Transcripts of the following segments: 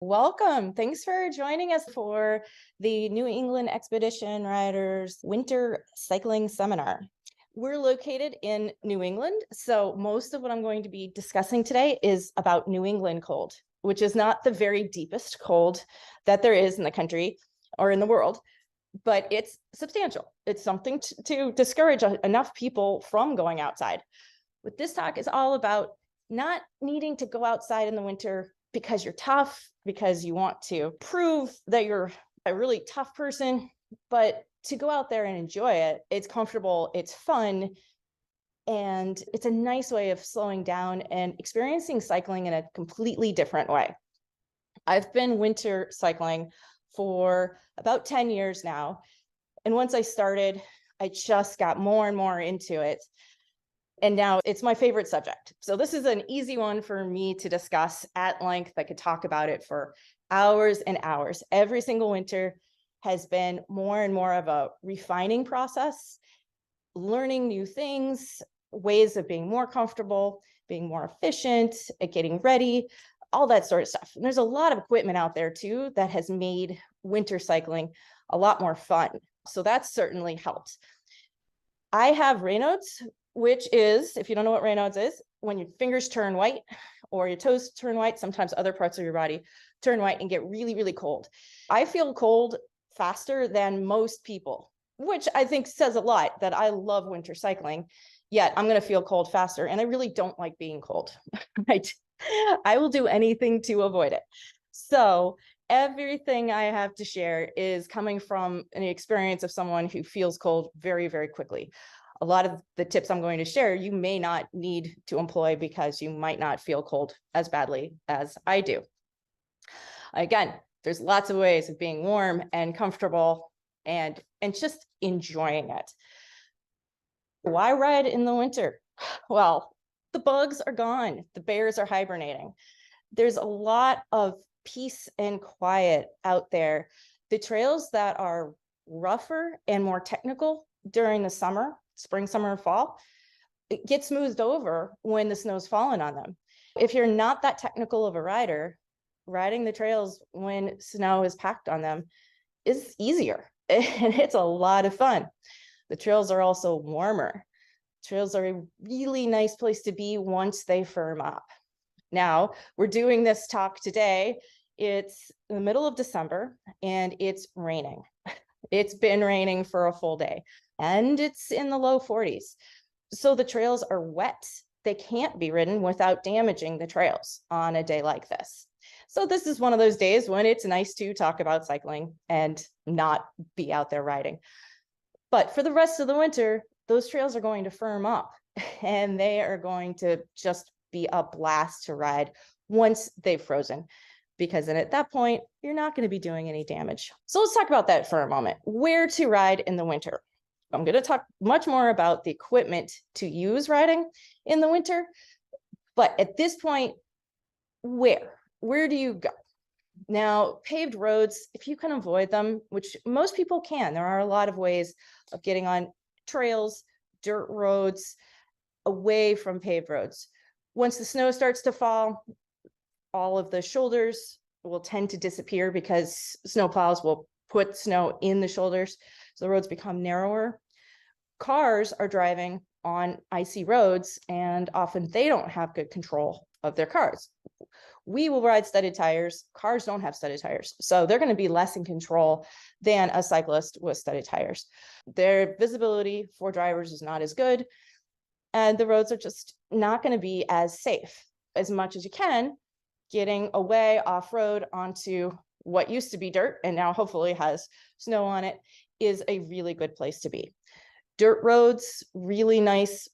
Welcome. Thanks for joining us for the New England Expedition Riders Winter Cycling Seminar. We're located in New England, so most of what I'm going to be discussing today is about New England cold, which is not the very deepest cold that there is in the country or in the world, but it's substantial. It's something to discourage enough people from going outside. What this talk is all about, not needing to go outside in the winter because you're tough, because you want to prove that you're a really tough person, but to go out there and enjoy it. It's comfortable, it's fun, and it's a nice way of slowing down and experiencing cycling in a completely different way. I've been winter cycling for about 10 years now. And once I started, I just got more and more into it. And now it's my favorite subject. So this is an easy one for me to discuss at length. I could talk about it for hours and hours. Every single winter has been more and more of a refining process, learning new things, ways of being more comfortable, being more efficient at getting ready, all that sort of stuff. And there's a lot of equipment out there too that has made winter cycling a lot more fun. So that's certainly helped. I have Raynaud's, which is, if you don't know what Raynaud's is, when your fingers turn white or your toes turn white, sometimes other parts of your body turn white and get really, really cold. I feel cold faster than most people, which I think says a lot that I love winter cycling, yet I'm going to feel cold faster. And I really don't like being cold. Right? I will do anything to avoid it. So everything I have to share is coming from an experience of someone who feels cold very, very quickly. A lot of the tips I'm going to share, you may not need to employ because you might not feel cold as badly as I do. Again, there's lots of ways of being warm and comfortable and just enjoying it. Why ride in the winter? Well, the bugs are gone. The bears are hibernating. There's a lot of peace and quiet out there. The trails that are rougher and more technical during the summer, spring, summer, and fall, it gets smoothed over when the snow's fallen on them. If you're not that technical of a rider, riding the trails when snow is packed on them is easier and it's a lot of fun. The trails are also warmer. Trails are a really nice place to be once they firm up. Now, we're doing this talk today. It's the middle of December and it's raining. It's been raining for a full day and it's in the low 40s. So the trails are wet. They can't be ridden without damaging the trails on a day like this. So this is one of those days when it's nice to talk about cycling and not be out there riding. But for the rest of the winter, those trails are going to firm up and they are going to just be a blast to ride once they've frozen, because then at that point, you're not going to be doing any damage. So let's talk about that for a moment. Where to ride in the winter? I'm going to talk much more about the equipment to use riding in the winter. But at this point, where do you go? Now, paved roads, if you can avoid them, which most people can, there are a lot of ways of getting on trails, dirt roads, away from paved roads. Once the snow starts to fall, all of the shoulders will tend to disappear because snowplows will put snow in the shoulders. So the roads become narrower. Cars are driving on icy roads and often they don't have good control of their cars. We will ride studded tires. Cars don't have studded tires. So they're going to be less in control than a cyclist with studded tires. Their visibility for drivers is not as good. And the roads are just not going to be as safe. As much as you can, getting away off-road onto what used to be dirt and now hopefully has snow on it is a really good place to be. Dirt roads, really nice.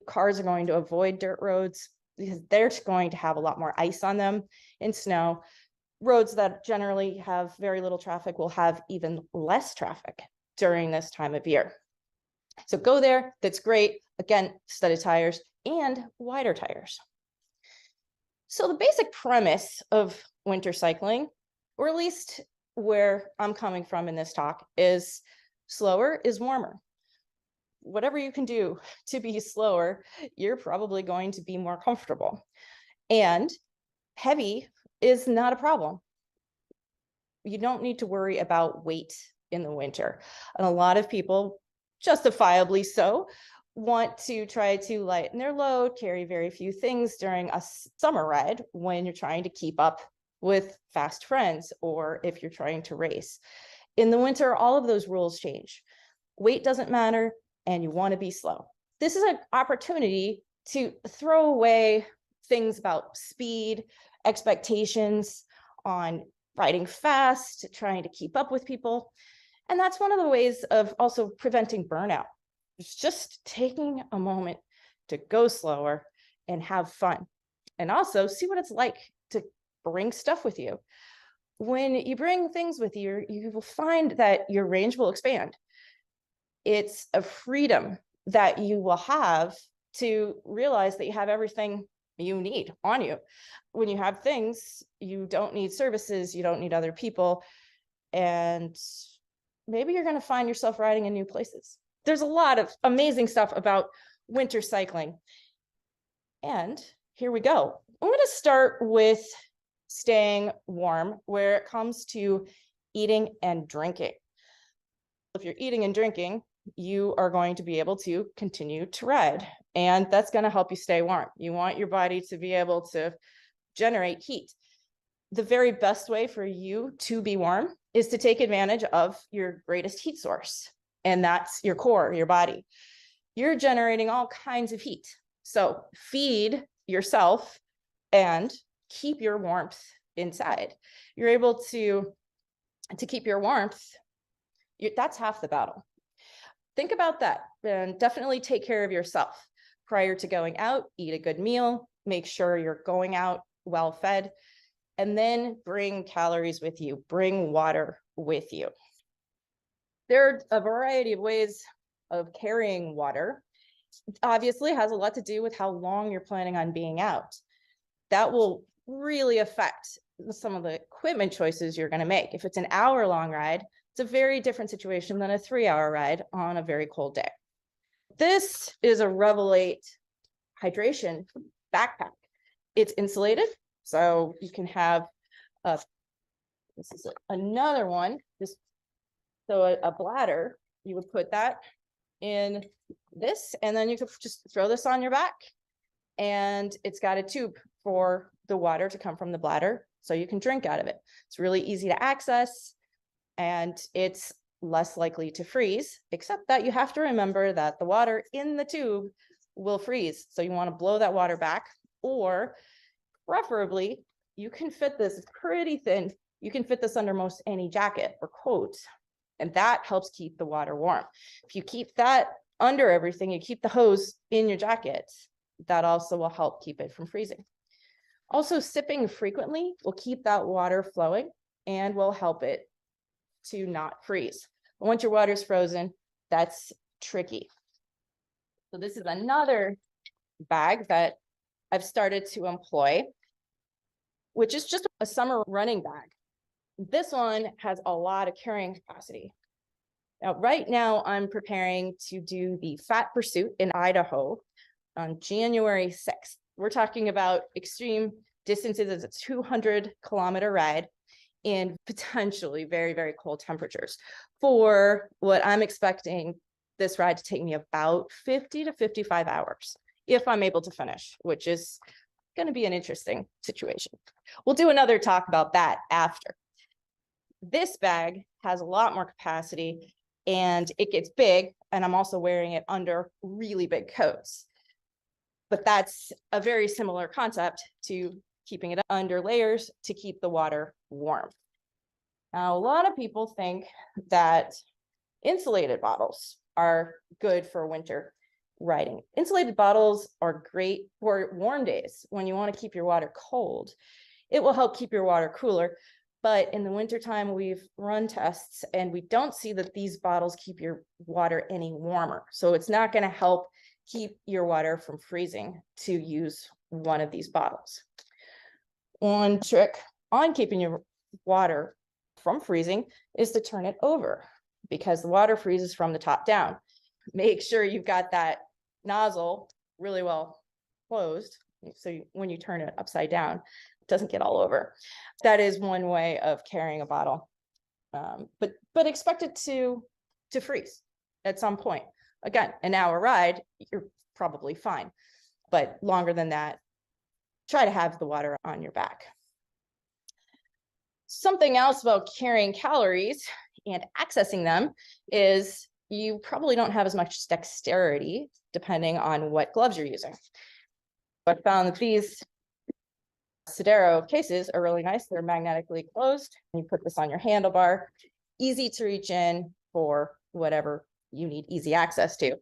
Cars are going to avoid dirt roads because they're going to have a lot more ice on them and snow. Roads that generally have very little traffic will have even less traffic during this time of year. So go there, that's great. Again, studded tires and wider tires. So the basic premise of winter cycling, or at least where I'm coming from in this talk, is slower is warmer. Whatever you can do to be slower, you're probably going to be more comfortable. And heavy is not a problem. You don't need to worry about weight in the winter. And a lot of people, justifiably so, want to try to lighten their load, carry very few things during a summer ride when you're trying to keep up with fast friends or if you're trying to race. In the winter, all of those rules change. Weight doesn't matter, and you want to be slow. This is an opportunity to throw away things about speed, expectations on riding fast, trying to keep up with people. And that's one of the ways of also preventing burnout. It's just taking a moment to go slower and have fun. And also see what it's like to bring stuff with you. When you bring things with you, you will find that your range will expand. It's a freedom that you will have to realize that you have everything you need on you. When you have things, you don't need services, you don't need other people, and maybe you're going to find yourself riding in new places. There's a lot of amazing stuff about winter cycling. And here we go. I'm going to start with staying warm where it comes to eating and drinking. If you're eating and drinking, you are going to be able to continue to ride, and that's going to help you stay warm. You want your body to be able to generate heat. The very best way for you to be warm is to take advantage of your greatest heat source, and that's your core, your body. You're generating all kinds of heat. So feed yourself and keep your warmth inside. You're able to keep your warmth. That's half the battle. Think about that, and definitely take care of yourself prior to going out. Eat a good meal, make sure you're going out well fed, and then bring calories with you, bring water with you. There are a variety of ways of carrying water. Obviously, it has a lot to do with how long you're planning on being out. That will really affect some of the equipment choices you're going to make. If it's an hour-long ride, it's a very different situation than a 3-hour ride on a very cold day. This is a Revelate hydration backpack. It's insulated, so you can have this is another one. So a bladder, you would put that in this, and then you could just throw this on your back, and it's got a tube for the water to come from the bladder, so you can drink out of it. It's really easy to access, and it's less likely to freeze, except that you have to remember that the water in the tube will freeze. So you want to blow that water back, or preferably you can fit this, it's pretty thin. You can fit this under most any jacket or coat, and that helps keep the water warm. If you keep that under everything, you keep the hose in your jacket, that also will help keep it from freezing. Also, sipping frequently will keep that water flowing and will help it to not freeze. But once your water's frozen, that's tricky. So this is another bag that I've started to employ, which is just a summer running bag. This one has a lot of carrying capacity. Now, right now, I'm preparing to do the Fat Pursuit in Idaho on January 6th. We're talking about extreme distances. It's a 200-kilometer ride in potentially very, very cold temperatures. For what I'm expecting this ride to take me about 50 to 55 hours if I'm able to finish, which is going to be an interesting situation. We'll do another talk about that after. This bag has a lot more capacity and it gets big, and I'm also wearing it under really big coats. But that's a very similar concept to keeping it under layers to keep the water warm. Now, a lot of people think that insulated bottles are good for winter riding. Insulated bottles are great for warm days when you want to keep your water cold. It will help keep your water cooler. But in the wintertime, we've run tests and we don't see that these bottles keep your water any warmer. So it's not going to help keep your water from freezing to use one of these bottles. One trick on keeping your water from freezing is to turn it over, because the water freezes from the top down. Make sure you've got that nozzle really well closed, so when you turn it upside down, it doesn't get all over. That is one way of carrying a bottle. But expect it to freeze at some point. Again, an hour ride, you're probably fine, but longer than that, try to have the water on your back. Something else about carrying calories and accessing them is you probably don't have as much dexterity depending on what gloves you're using. I found that these Sodero cases are really nice. They're magnetically closed. You put this on your handlebar, easy to reach in for whatever you need easy access to.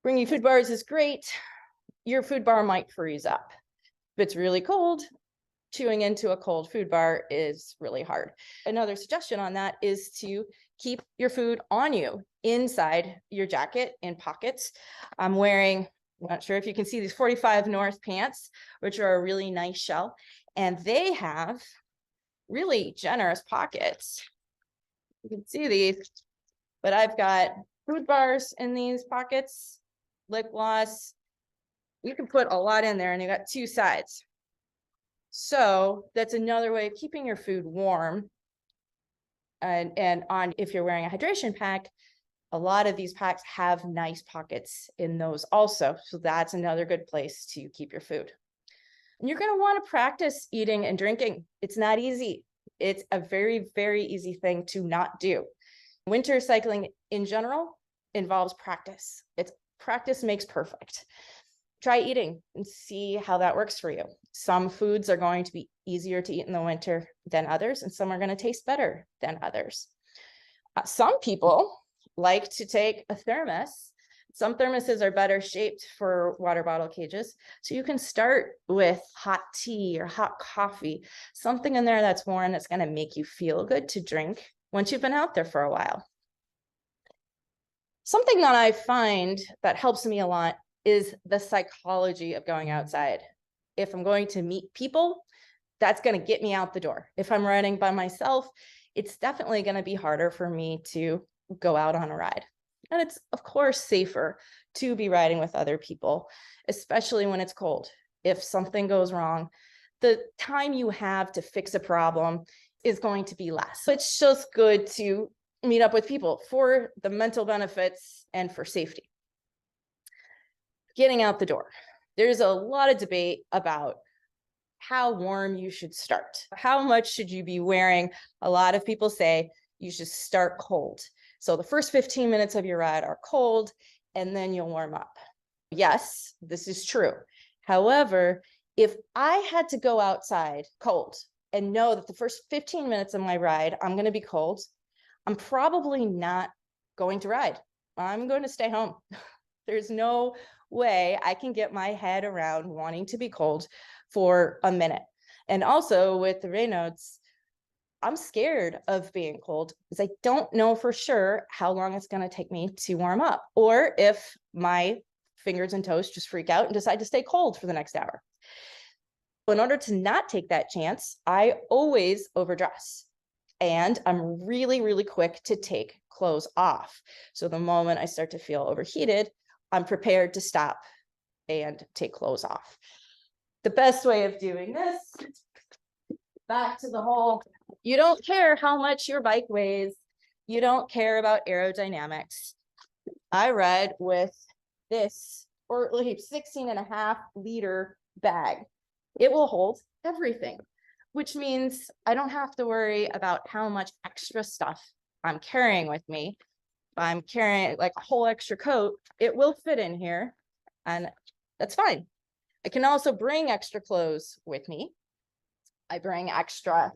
Bringing food bars is great. Your food bar might freeze up. If it's really cold, chewing into a cold food bar is really hard. Another suggestion on that is to keep your food on you inside your jacket in pockets. I'm wearing, I'm not sure if you can see these 45 North pants, which are a really nice shell, and they have really generous pockets. You can see these, but I've got food bars in these pockets, lip gloss. You can put a lot in there, and you got two sides. So that's another way of keeping your food warm. And on, if you're wearing a hydration pack, a lot of these packs have nice pockets in those also. So that's another good place to keep your food. And you're going to want to practice eating and drinking. It's not easy. It's a very, very easy thing to not do. Winter cycling in general involves practice. It's practice makes perfect. Try eating and see how that works for you. Some foods are going to be easier to eat in the winter than others, and some are going to taste better than others. Some people like to take a thermos. Some thermoses are better shaped for water bottle cages. So you can start with hot tea or hot coffee, something in there that's warm that's going to make you feel good to drink once you've been out there for a while. Something that I find that helps me a lot is the psychology of going outside. If I'm going to meet people, that's going to get me out the door. If I'm riding by myself, it's definitely going to be harder for me to go out on a ride. And it's, of course, safer to be riding with other people, especially when it's cold. If something goes wrong, the time you have to fix a problem is going to be less. So it's just good to meet up with people for the mental benefits and for safety. Getting out the door. There's a lot of debate about how warm you should start. How much should you be wearing? A lot of people say you should start cold. So the first 15 minutes of your ride are cold, and then you'll warm up. Yes, this is true. However, if I had to go outside cold and know that the first 15 minutes of my ride, I'm going to be cold, I'm probably not going to ride. I'm going to stay home. There's no way I can get my head around wanting to be cold for a minute. And also with the Raynaud's, I'm scared of being cold because I don't know for sure how long it's going to take me to warm up, or if my fingers and toes just freak out and decide to stay cold for the next hour. In order to not take that chance, I always overdress. And I'm really, really quick to take clothes off. So the moment I start to feel overheated, I'm prepared to stop and take clothes off. The best way of doing this, back to the whole, you don't care how much your bike weighs. You don't care about aerodynamics. I ride with this, or like 16.5-liter bag. It will hold everything, which means I don't have to worry about how much extra stuff I'm carrying with me. If I'm carrying like a whole extra coat, it will fit in here, and that's fine. I can also bring extra clothes with me. I bring extra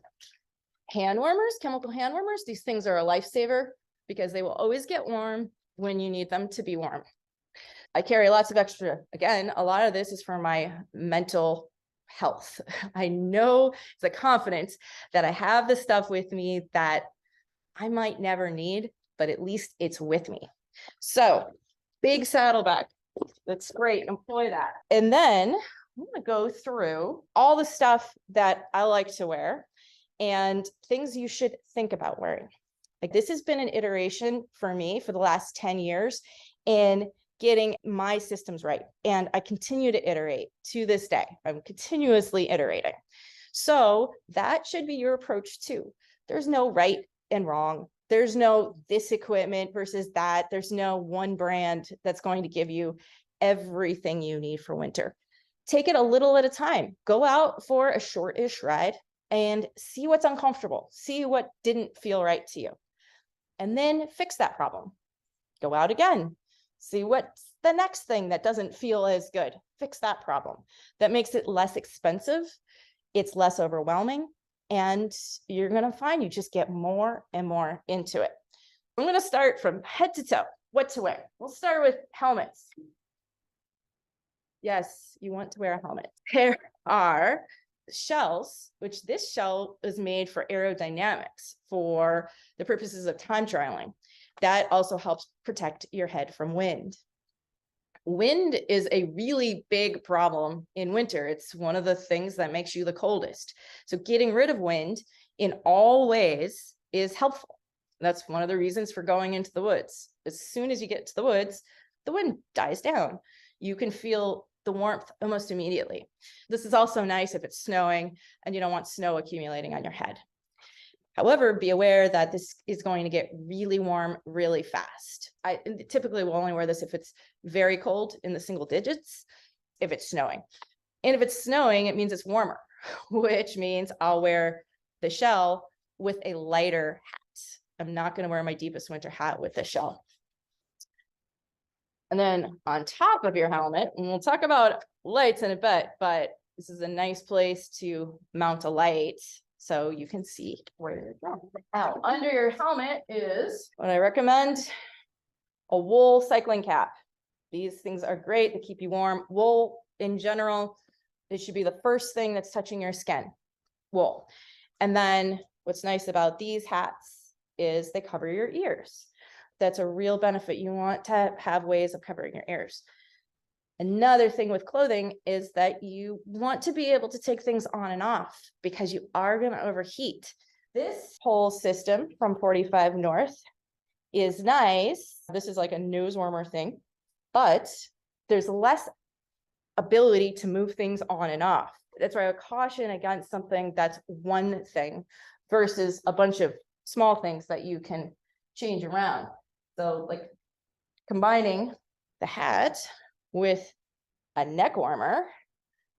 hand warmers, chemical hand warmers. These things are a lifesaver because they will always get warm when you need them to be warm. I carry lots of extra. Again, a lot of this is for my mental health. I know it's a confidence that I have the stuff with me that I might never need, but at least it's with me. So big saddlebag. That's great. Employ that. And then I'm going to go through all the stuff that I like to wear and things you should think about wearing. Like, this has been an iteration for me for the last 10 years in getting my systems right. And I continue to iterate to this day. I'm continuously iterating. So that should be your approach too. There's no right and wrong. There's no this equipment versus that. There's no one brand that's going to give you everything you need for winter. Take it a little at a time. Go out for a short-ish ride and see what's uncomfortable. See what didn't feel right to you. And then fix that problem. Go out again. See what's the next thing that doesn't feel as good. Fix that problem. That makes it less expensive. It's less overwhelming. And you're going to find you just get more and more into it. I'm going to start from head to toe. What to wear? We'll start with helmets. Yes, you want to wear a helmet. There are shells, which this shell is made for aerodynamics, for the purposes of time trialing. That also helps protect your head from wind. Wind is a really big problem in winter. It's one of the things that makes you the coldest. So getting rid of wind in all ways is helpful. That's one of the reasons for going into the woods. As soon as you get to the woods, the wind dies down. You can feel the warmth almost immediately. This is also nice if it's snowing and you don't want snow accumulating on your head. However, be aware that this is going to get really warm really fast. I typically will only wear this if it's very cold in the single digits, if it's snowing. And if it's snowing, it means it's warmer, which means I'll wear the shell with a lighter hat. I'm not going to wear my deepest winter hat with the shell. And then on top of your helmet, and we'll talk about lights in a bit, but this is a nice place to mount a light so you can see where you're going. Now, under your helmet is what I recommend, a wool cycling cap. These things are great to keep you warm. Wool in general, it should be the first thing that's touching your skin, wool. And then what's nice about these hats is they cover your ears. That's a real benefit. You want to have ways of covering your ears. Another thing with clothing is that you want to be able to take things on and off because you are going to overheat. This whole system from 45 North is nice. This is like a nose warmer thing, but there's less ability to move things on and off. That's why I would caution against something that's one thing versus a bunch of small things that you can change around. So like combining the hat with a neck warmer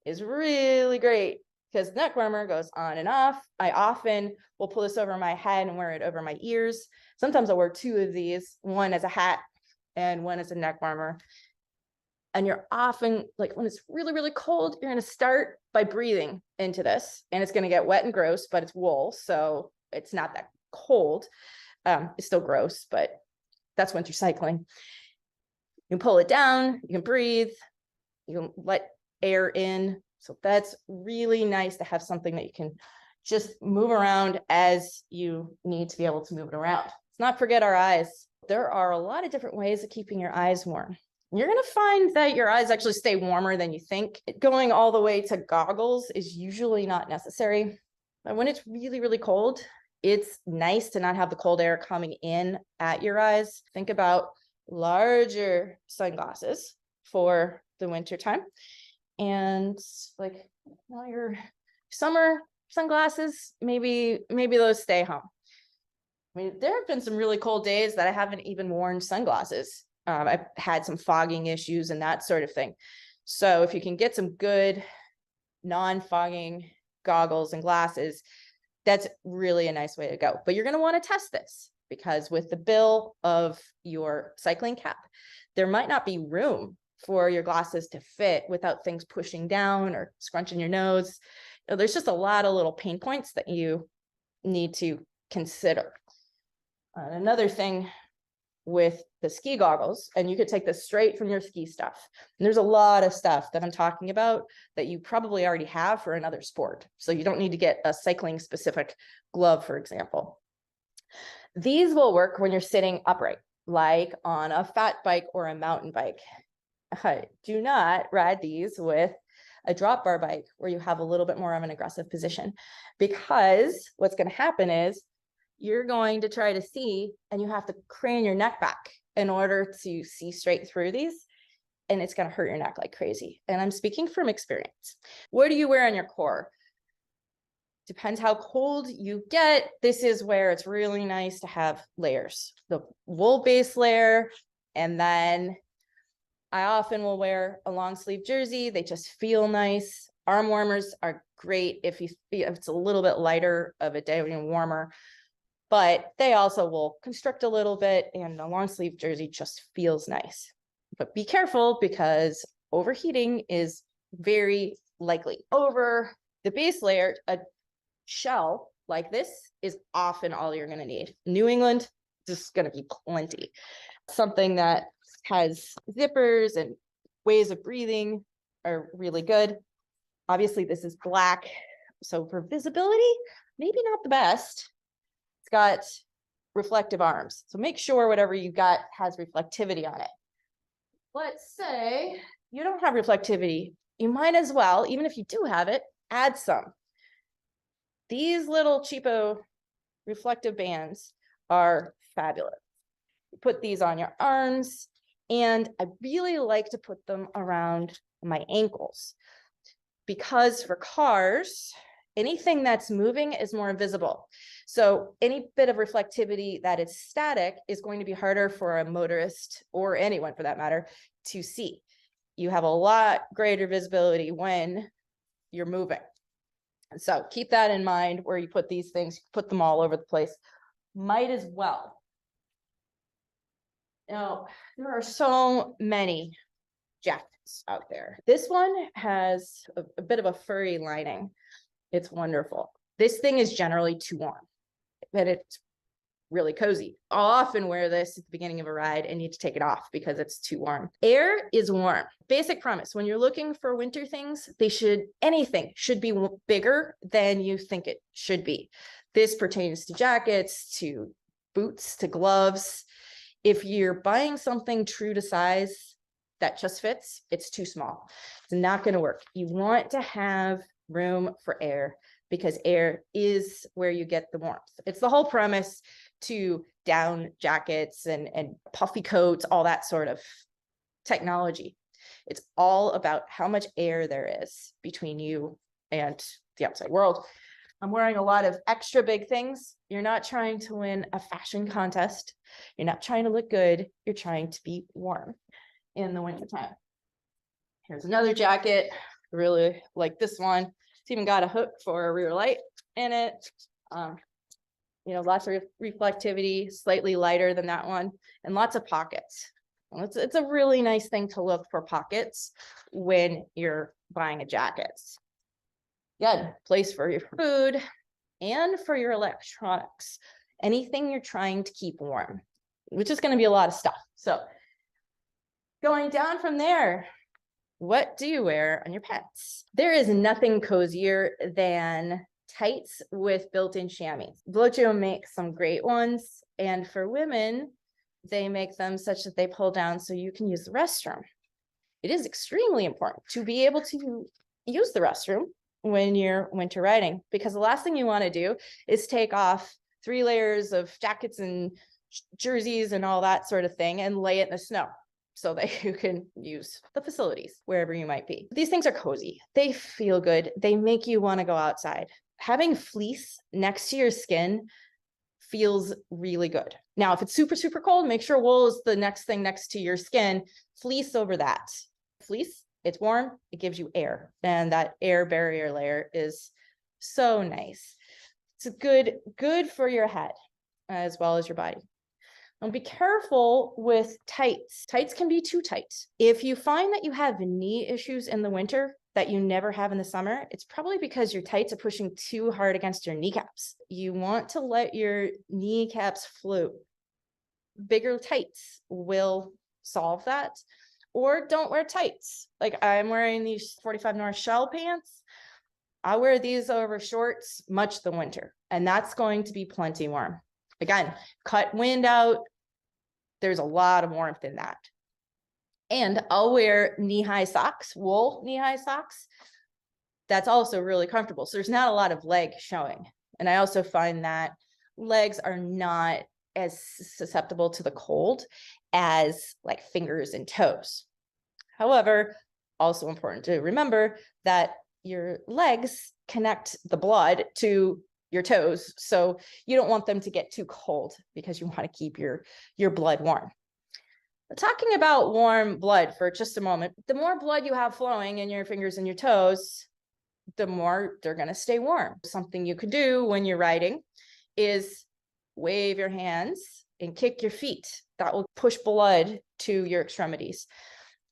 is really great because neck warmer goes on and off. I often will pull this over my head and wear it over my ears. Sometimes I'll wear two of these, one as a hat and one as a neck warmer. And you're often, like when it's really, really cold, you're going to start by breathing into this and it's going to get wet and gross, but it's wool. So it's not that cold. It's still gross, but that's winter cycling. You can pull it down, you can breathe, you can let air in. So that's really nice to have something that you can just move around as you need to be able to move it around. Let's not forget our eyes. There are a lot of different ways of keeping your eyes warm. You're going to find that your eyes actually stay warmer than you think. Going all the way to goggles is usually not necessary. But when it's really, really cold, it's nice to not have the cold air coming in at your eyes. Think about larger sunglasses for the winter time. And like, your summer sunglasses, maybe those stay home. I mean, there have been some really cold days that I haven't even worn sunglasses. I've had some fogging issues and that sort of thing. So if you can get some good non-fogging goggles and glasses, that's really a nice way to go. But you're going to want to test this because with the bill of your cycling cap, there might not be room for your glasses to fit without things pushing down or scrunching your nose. There's just a lot of little pain points that you need to consider. Another thing with the ski goggles, and you could take this straight from your ski stuff. And there's a lot of stuff that I'm talking about that you probably already have for another sport. So you don't need to get a cycling specific glove, for example. These will work when you're sitting upright, like on a fat bike or a mountain bike. Do not ride these with a drop bar bike where you have a little bit more of an aggressive position, because what's going to happen is you're going to try to see and you have to crane your neck back in order to see straight through these, and it's going to hurt your neck like crazy. And I'm speaking from experience. What do you wear on your core? Depends how cold you get. This is where it's really nice to have layers. The wool base layer, and then I often will wear a long sleeve jersey. They just feel nice. Arm warmers are great if it's a little bit lighter of a day, warmer, but they also will constrict a little bit, and a long sleeve jersey just feels nice. But be careful, because overheating is very likely. Over the base layer, a shell like this is often all you're going to need. New England, just going to be plenty. Something that has zippers and ways of breathing are really good. Obviously, this is black, so for visibility, maybe not the best. It's got reflective arms, so make sure whatever you got has reflectivity on it. Let's say you don't have reflectivity. You might as well, even if you do have it, add some. These little cheapo reflective bands are fabulous. You put these on your arms, and I really like to put them around my ankles, because for cars, anything that's moving is more visible. So any bit of reflectivity that is static is going to be harder for a motorist, or anyone for that matter, to see. You have a lot greater visibility when you're moving. And so keep that in mind where you put these things. Put them all over the place. Might as well. Now, there are so many jackets out there. This one has a bit of a furry lining. It's wonderful. This thing is generally too warm, but it's really cozy. I'll often wear this at the beginning of a ride and need to take it off because it's too warm. Air is warm. Basic premise, when you're looking for winter things, anything should be bigger than you think it should be. This pertains to jackets, to boots, to gloves. If you're buying something true to size that just fits, it's too small. It's not going to work. You want to have room for air, because air is where you get the warmth. It's the whole premise to down jackets and puffy coats, all that sort of technology. It's all about how much air there is between you and the outside world. I'm wearing a lot of extra big things. You're not trying to win a fashion contest. You're not trying to look good. You're trying to be warm in the wintertime. Here's another jacket. I really like this one. It's even got a hook for a rear light in it. Lots of reflectivity, slightly lighter than that one, and lots of pockets. It's a really nice thing to look for pockets when you're buying a jacket. Good place for your food and for your electronics. Anything you're trying to keep warm, which is going to be a lot of stuff. So going down from there, what do you wear on your pets? There is nothing cozier than tights with built-in chamois. Velocio makes some great ones, and for women, they make them such that they pull down so you can use the restroom. It is extremely important to be able to use the restroom when you're winter riding, because the last thing you want to do is take off 3 layers of jackets and jerseys and all that sort of thing and lay it in the snow so that you can use the facilities wherever you might be. These things are cozy. They feel good. They make you want to go outside. Having fleece next to your skin feels really good. Now, if it's super, super cold, make sure wool is the next thing next to your skin. Fleece over that. Fleece, it's warm, it gives you air, and that air barrier layer is so nice. It's good for your head as well as your body. And be careful with tights. Tights can be too tight. If you find that you have knee issues in the winter that you never have in the summer, it's probably because your tights are pushing too hard against your kneecaps. You want to let your kneecaps float. Bigger tights will solve that. Or don't wear tights. Like I'm wearing these 45 North shell pants. I wear these over shorts much the winter, and that's going to be plenty warm. Again, cut wind out. There's a lot of warmth in that. And I'll wear knee-high socks, wool knee-high socks. That's also really comfortable. So there's not a lot of leg showing. And I also find that legs are not as susceptible to the cold as like fingers and toes. However, also important to remember that your legs connect the blood to your toes. So you don't want them to get too cold because you want to keep your blood warm. Talking about warm blood for just a moment, the more blood you have flowing in your fingers and your toes, the more they're going to stay warm. Something you could do when you're riding is wave your hands and kick your feet. That will push blood to your extremities,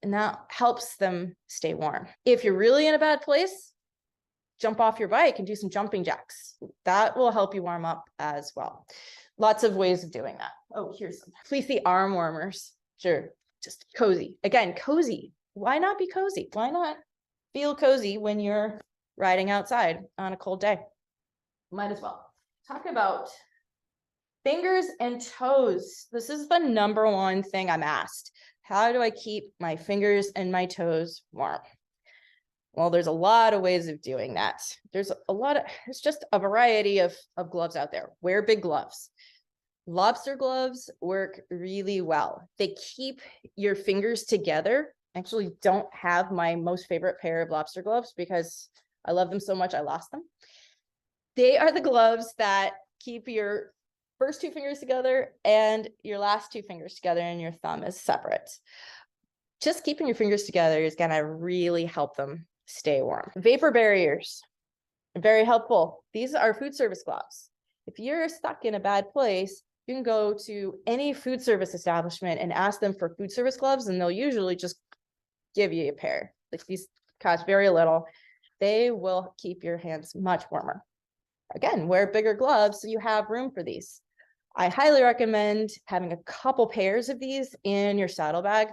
and that helps them stay warm. If you're really in a bad place, jump off your bike and do some jumping jacks. That will help you warm up as well. Lots of ways of doing that. Oh, here's some fleecy arm warmers. Sure, just cozy. Again, cozy. Why not be cozy? Why not feel cozy when you're riding outside on a cold day? Might as well. Talk about fingers and toes. This is the number one thing I'm asked. How do I keep my fingers and my toes warm? Well, there's a lot of ways of doing that. There's just a variety of gloves out there. Wear big gloves. Lobster gloves work really well. They keep your fingers together. I actually don't have my most favorite pair of lobster gloves because I love them so much I lost them. They are the gloves that keep your first two fingers together and your last two fingers together, and your thumb is separate. Just keeping your fingers together is going to really help them stay warm. Vapor barriers, very helpful. These are food service gloves. If you're stuck in a bad place, you can go to any food service establishment and ask them for food service gloves, and they'll usually just give you a pair. Like, these cost very little. They will keep your hands much warmer. Again, wear bigger gloves so you have room for these. I highly recommend having a couple pairs of these in your saddlebag.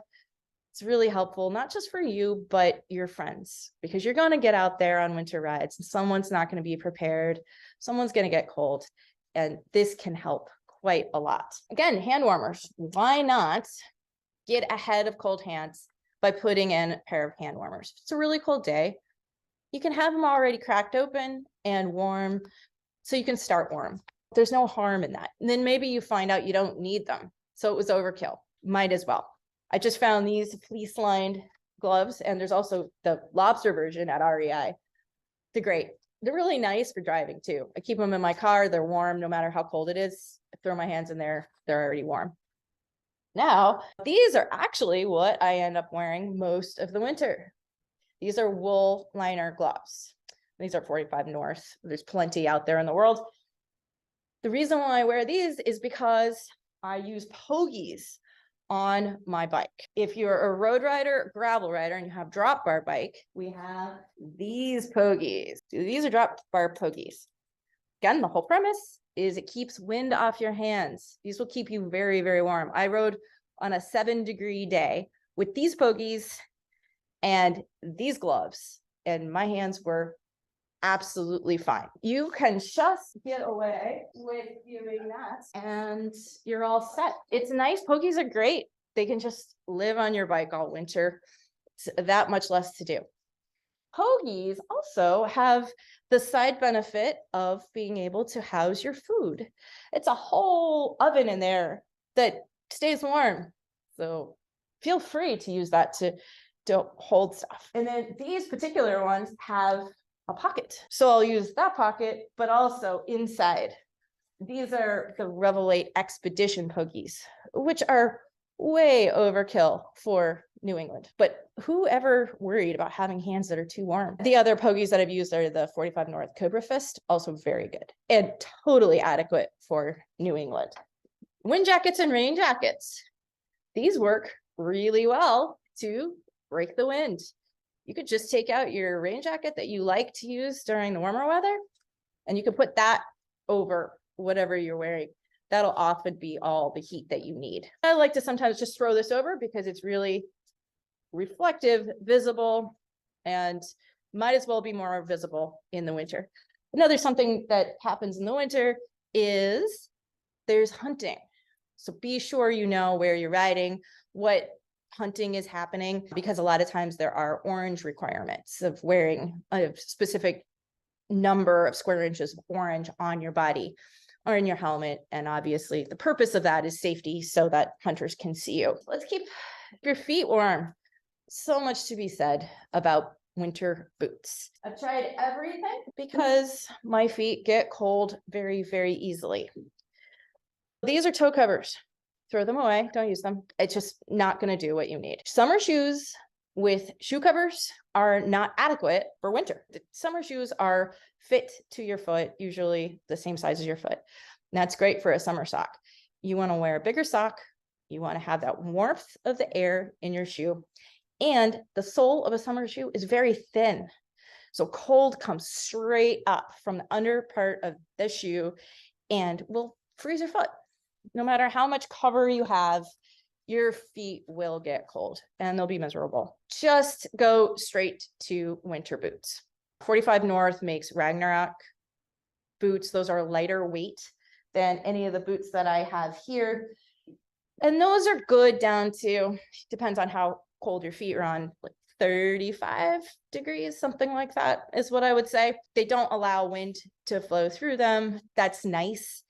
It's really helpful, not just for you, but your friends, because you're going to get out there on winter rides and someone's not going to be prepared. Someone's going to get cold, and this can help quite a lot. Again, hand warmers. Why not get ahead of cold hands by putting in a pair of hand warmers? If it's a really cold day, you can have them already cracked open and warm so you can start warm. There's no harm in that. And then maybe you find out you don't need them, so it was overkill. Might as well. I just found these fleece-lined gloves, and there's also the lobster version at REI. They're great. They're really nice for driving too. I keep them in my car. They're warm no matter how cold it is. I throw my hands in there. They're already warm. Now, these are actually what I end up wearing most of the winter. These are wool liner gloves. These are 45 North. There's plenty out there in the world. The reason why I wear these is because I use Pogies on my bike. If you're a road rider, gravel rider, and you have drop bar bike, we have these Pogies. These are drop bar Pogies. Again, the whole premise is it keeps wind off your hands. These will keep you very, very warm. I rode on a 7-degree day with these Pogies and these gloves, and my hands were absolutely fine. You can just get away with doing that and you're all set. It's nice. Pogies are great. They can just live on your bike all winter. It's that much less to do. Pogies also have the side benefit of being able to house your food. It's a whole oven in there that stays warm. So feel free to use that to hold stuff. And then these particular ones have a pocket. So I'll use that pocket, but also inside. These are the Revelate Expedition Pogies, which are way overkill for New England. But who ever worried about having hands that are too warm? The other Pogies that I've used are the 45 North Cobra Fist, also very good and totally adequate for New England. Wind jackets and rain jackets. These work really well to break the wind. You could just take out your rain jacket that you like to use during the warmer weather, and you can put that over whatever you're wearing. That'll often be all the heat that you need. I like to sometimes just throw this over because it's really reflective, visible, and might as well be more visible in the winter. Another something that happens in the winter is there's hunting. So be sure you know where you're riding, what hunting is happening, because a lot of times there are orange requirements of wearing a specific number of square inches of orange on your body or in your helmet. And obviously the purpose of that is safety so that hunters can see you. Let's keep your feet warm. So much to be said about winter boots. I've tried everything because my feet get cold very, very easily. These are toe covers. Throw them away, don't use them. It's just not going to do what you need. Summer shoes with shoe covers are not adequate for winter. The summer shoes are fit to your foot, usually the same size as your foot. And that's great for a summer sock. You want to wear a bigger sock. You want to have that warmth of the air in your shoe. And the sole of a summer shoe is very thin. So cold comes straight up from the under part of the shoe and will freeze your foot. No matter how much cover you have, your feet will get cold and they'll be miserable. Just go straight to winter boots. 45 North makes Ragnarok boots. Those are lighter weight than any of the boots that I have here. And those are good down to, depends on how cold your feet are on, like 35 degrees, something like that is what I would say. They don't allow wind to flow through them. That's nice.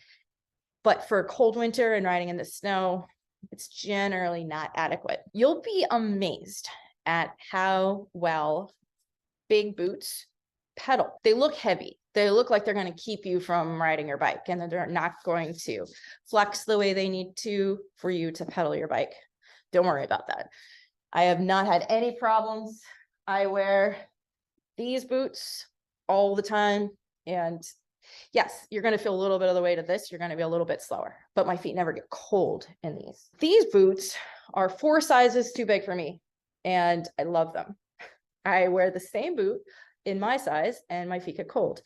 But for a cold winter and riding in the snow, it's generally not adequate. You'll be amazed at how well big boots pedal. They look heavy. They look like they're going to keep you from riding your bike, and they're not going to flex the way they need to for you to pedal your bike. Don't worry about that. I have not had any problems. I wear these boots all the time, and yes, you're going to feel a little bit of the weight of this. You're going to be a little bit slower, but my feet never get cold in these. These boots are 4 sizes too big for me, and I love them. I wear the same boot in my size, and my feet get cold.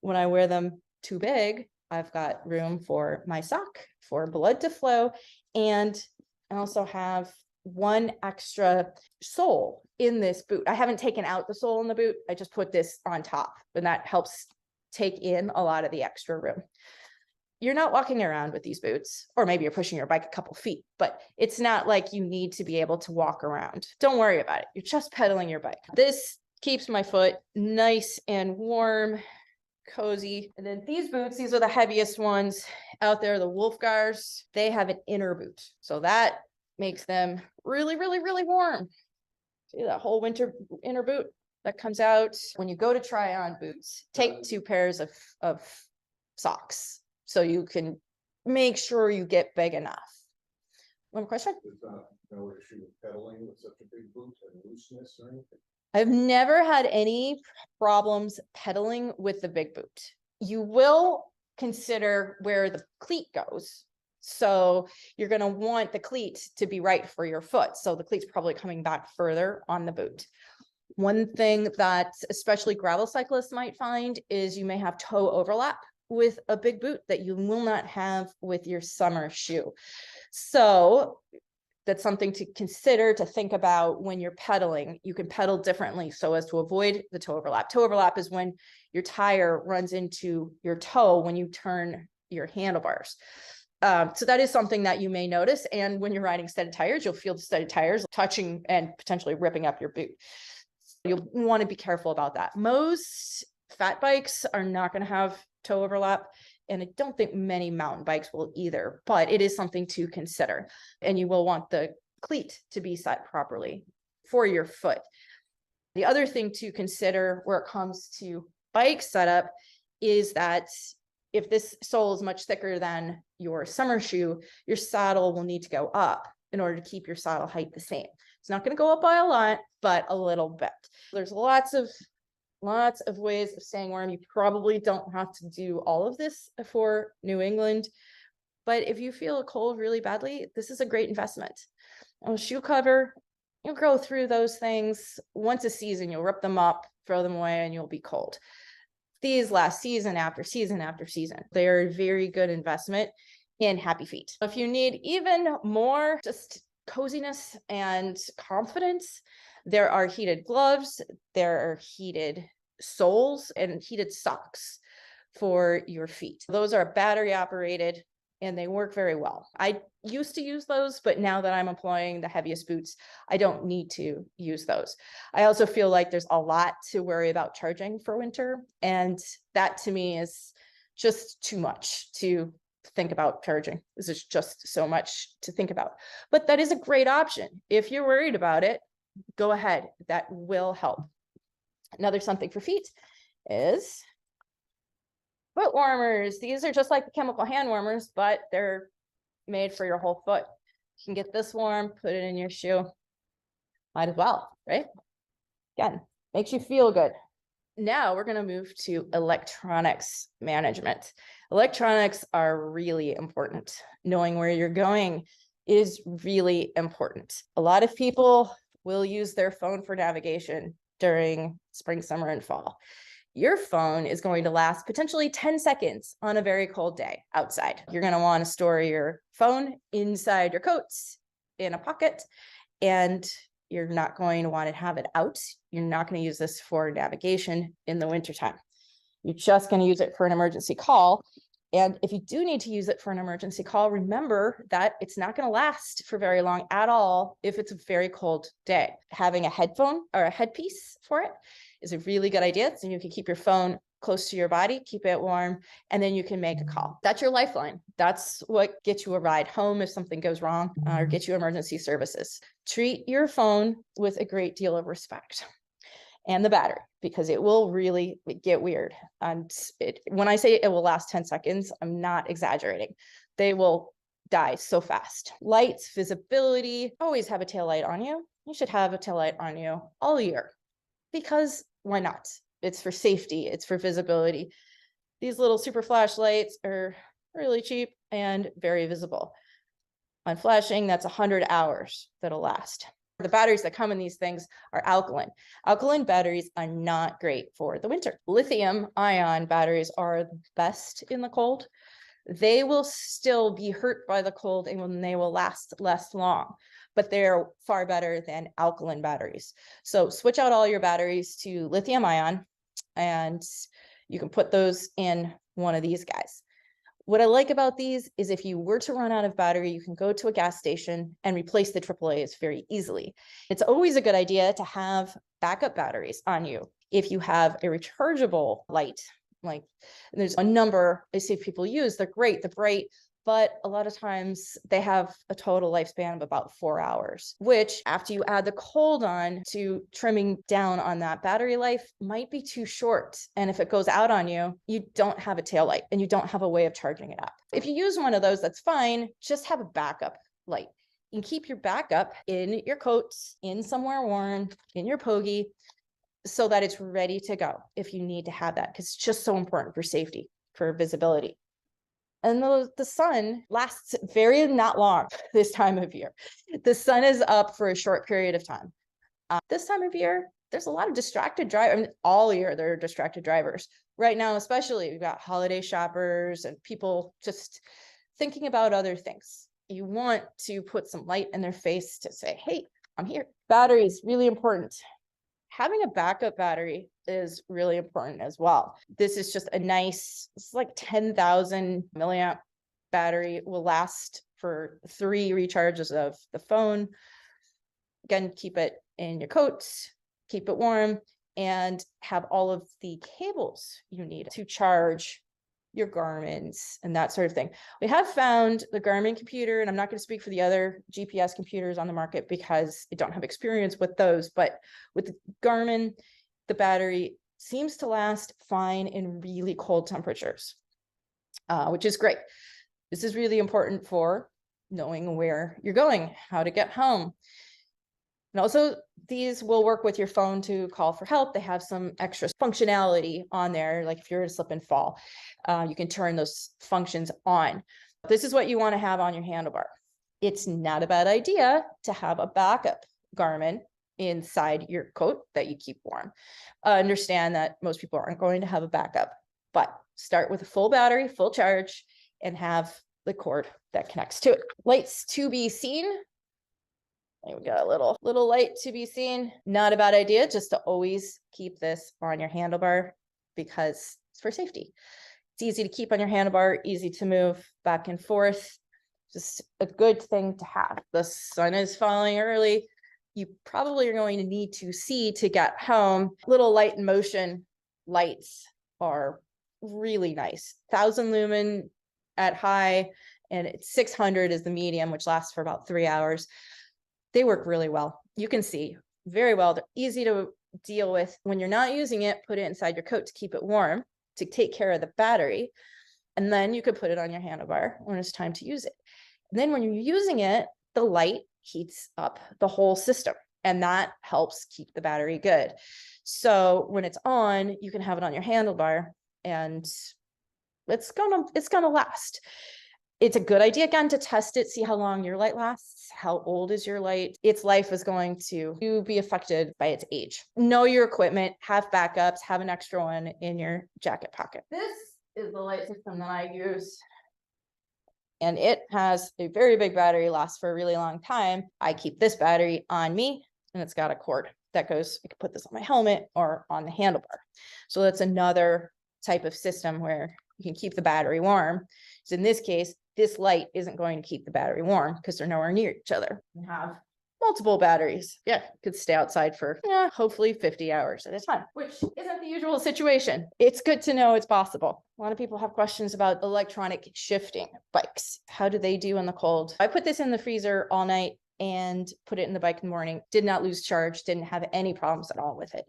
When I wear them too big, I've got room for my sock, for blood to flow, and I also have 1 extra sole in this boot. I haven't taken out the sole in the boot. I just put this on top, and that helps take in a lot of the extra room. You're not walking around with these boots, or maybe you're pushing your bike a couple feet, but it's not like you need to be able to walk around. Don't worry about it. You're just pedaling your bike. This keeps my foot nice and warm, cozy. And then these boots, these are the heaviest ones out there, the Wolfgars. They have an inner boot. So that makes them really, really, really warm. See that whole winter inner boot that comes out. When you go to try on boots, take 2 pairs of socks so you can make sure you get big enough. One more question? There's no issue with pedaling with such a big boot and looseness or anything? I've never had any problems pedaling with the big boot. You will consider where the cleat goes. So you're going to want the cleat to be right for your foot. So the cleat's probably coming back further on the boot. One thing that especially gravel cyclists might find is you may have toe overlap with a big boot that you will not have with your summer shoe. So that's something to consider, to think about when you're pedaling. You can pedal differently so as to avoid the toe overlap. Toe overlap is when your tire runs into your toe when you turn your handlebars. So that is something that you may notice. And when you're riding studded tires, you'll feel the studded tires touching and potentially ripping up your boot. You'll want to be careful about that. Most fat bikes are not going to have toe overlap, and I don't think many mountain bikes will either, but it is something to consider. And you will want the cleat to be set properly for your foot. The other thing to consider where it comes to bike setup is that if this sole is much thicker than your summer shoe, your saddle will need to go up in order to keep your saddle height the same. It's not going to go up by a lot, but a little bit. There's lots of ways of staying warm. You probably don't have to do all of this for New England, but if you feel cold really badly, this is a great investment. A shoe cover, you'll go through those things once a season. You'll rip them up, throw them away, and you'll be cold. These last season after season after season. They are a very good investment in happy feet. If you need even more just coziness and confidence, there are heated gloves, there are heated soles, and heated socks for your feet. Those are battery operated and they work very well. I used to use those, but now that I'm employing the heaviest boots, I don't need to use those. I also feel like there's a lot to worry about charging for winter, and that to me is just too much to think about charging. This is just so much to think about, but that is a great option. If you're worried about it, go ahead. That will help. Another something for feet is foot warmers. These are just like the chemical hand warmers, but they're made for your whole foot. You can get this warm, put it in your shoe. Might as well, right? Again, makes you feel good. Now we're going to move to electronics management. Electronics are really important. Knowing where you're going is really important. A lot of people will use their phone for navigation during spring, summer, and fall. Your phone is going to last potentially 10 seconds on a very cold day outside. You're going to want to store your phone inside your coats in a pocket, and you're not going to want to have it out. You're not going to use this for navigation in the wintertime. You're just going to use it for an emergency call. And if you do need to use it for an emergency call, remember that it's not going to last for very long at all if it's a very cold day. Having a headphone or a headpiece for it is a really good idea. So you can keep your phone close to your body, keep it warm, and then you can make a call. That's your lifeline. That's what gets you a ride home if something goes wrong, or get you emergency services. Treat your phone with a great deal of respect. And the battery, because it will really get weird. And when I say it will last 10 seconds, I'm not exaggerating. They will die so fast. Lights, visibility, always have a tail light on you. You should have a tail light on you all year, because why not? It's for safety, it's for visibility. These little super flashlights are really cheap and very visible. On flashing, that's 100 hours that'll last. The batteries that come in these things are alkaline. Alkaline batteries are not great for the winter. Lithium ion batteries are the best in the cold. They will still be hurt by the cold and they will last less long, but they're far better than alkaline batteries. So switch out all your batteries to lithium ion, and you can put those in one of these guys. What I like about these is if you were to run out of battery, you can go to a gas station and replace the AAAs very easily. It's always a good idea to have backup batteries on you. If you have a rechargeable light, like there's a number I see people use, they're great, they're bright, but a lot of times they have a total lifespan of about 4 hours, which after you add the cold on to trimming down on that battery life might be too short. And if it goes out on you, you don't have a tail light and you don't have a way of charging it up. If you use one of those, that's fine. Just have a backup light. You can keep your backup in your coats, in somewhere warm, in your Pogie, so that it's ready to go if you need to have that, because it's just so important for safety, for visibility. And the sun lasts very not long this time of year. The sun is up for a short period of time. This time of year, there's a lot of distracted drivers. I mean, all year there are distracted drivers. Right now, especially, we've got holiday shoppers and people just thinking about other things. You want to put some light in their face to say, hey, I'm here. Batteries, really important. Having a backup battery is really important as well. This is just a nice, it's like 10,000 milliamp battery, will last for 3 recharges of the phone. Again, keep it in your coats, keep it warm, and have all of the cables you need to charge your Garmins and that sort of thing. We have found the Garmin computer, and I'm not going to speak for the other GPS computers on the market because I don't have experience with those, but with the Garmin, the battery seems to last fine in really cold temperatures, which is great. This is really important for knowing where you're going, how to get home. And also, these will work with your phone to call for help. They have some extra functionality on there, like if you're to slip and fall, you can turn those functions on. This is what you want to have on your handlebar. It's not a bad idea to have a backup Garmin inside your coat that you keep warm. Understand that most people aren't going to have a backup, but start with a full battery, full charge, and have the cord that connects to it. Lights to be seen. We got a little light to be seen. Not a bad idea just to always keep this on your handlebar because it's for safety. It's easy to keep on your handlebar, easy to move back and forth. Just a good thing to have. The sun is falling early. You probably are going to need to see to get home. Little light in motion lights are really nice. 1,000 lumen at high, and it's 600 is the medium, which lasts for about 3 hours. They work really well. You can see very well. They're easy to deal with when you're not using it, put it inside your coat to keep it warm, to take care of the battery. And then you could put it on your handlebar when it's time to use it. And then when you're using it, the light heats up the whole system, and that helps keep the battery good. So when it's on, you can have it on your handlebar, and it's gonna last. It's a good idea, again, to test it, see how long your light lasts, how old is your light. Its life is going to be affected by its age. Know your equipment, have backups, have an extra one in your jacket pocket. This is the light system that I use, and it has a very big battery, lasts for a really long time. I keep this battery on me, and it's got a cord that goes, I can put this on my helmet or on the handlebar. So that's another type of system where you can keep the battery warm. So in this case, this light isn't going to keep the battery warm because they're nowhere near each other. You have multiple batteries. Yeah, could stay outside for hopefully 50 hours at a time, which isn't the usual situation. It's good to know it's possible. A lot of people have questions about electronic shifting bikes. How do they do in the cold? I put this in the freezer all night and put it in the bike in the morning. Did not lose charge, didn't have any problems at all with it.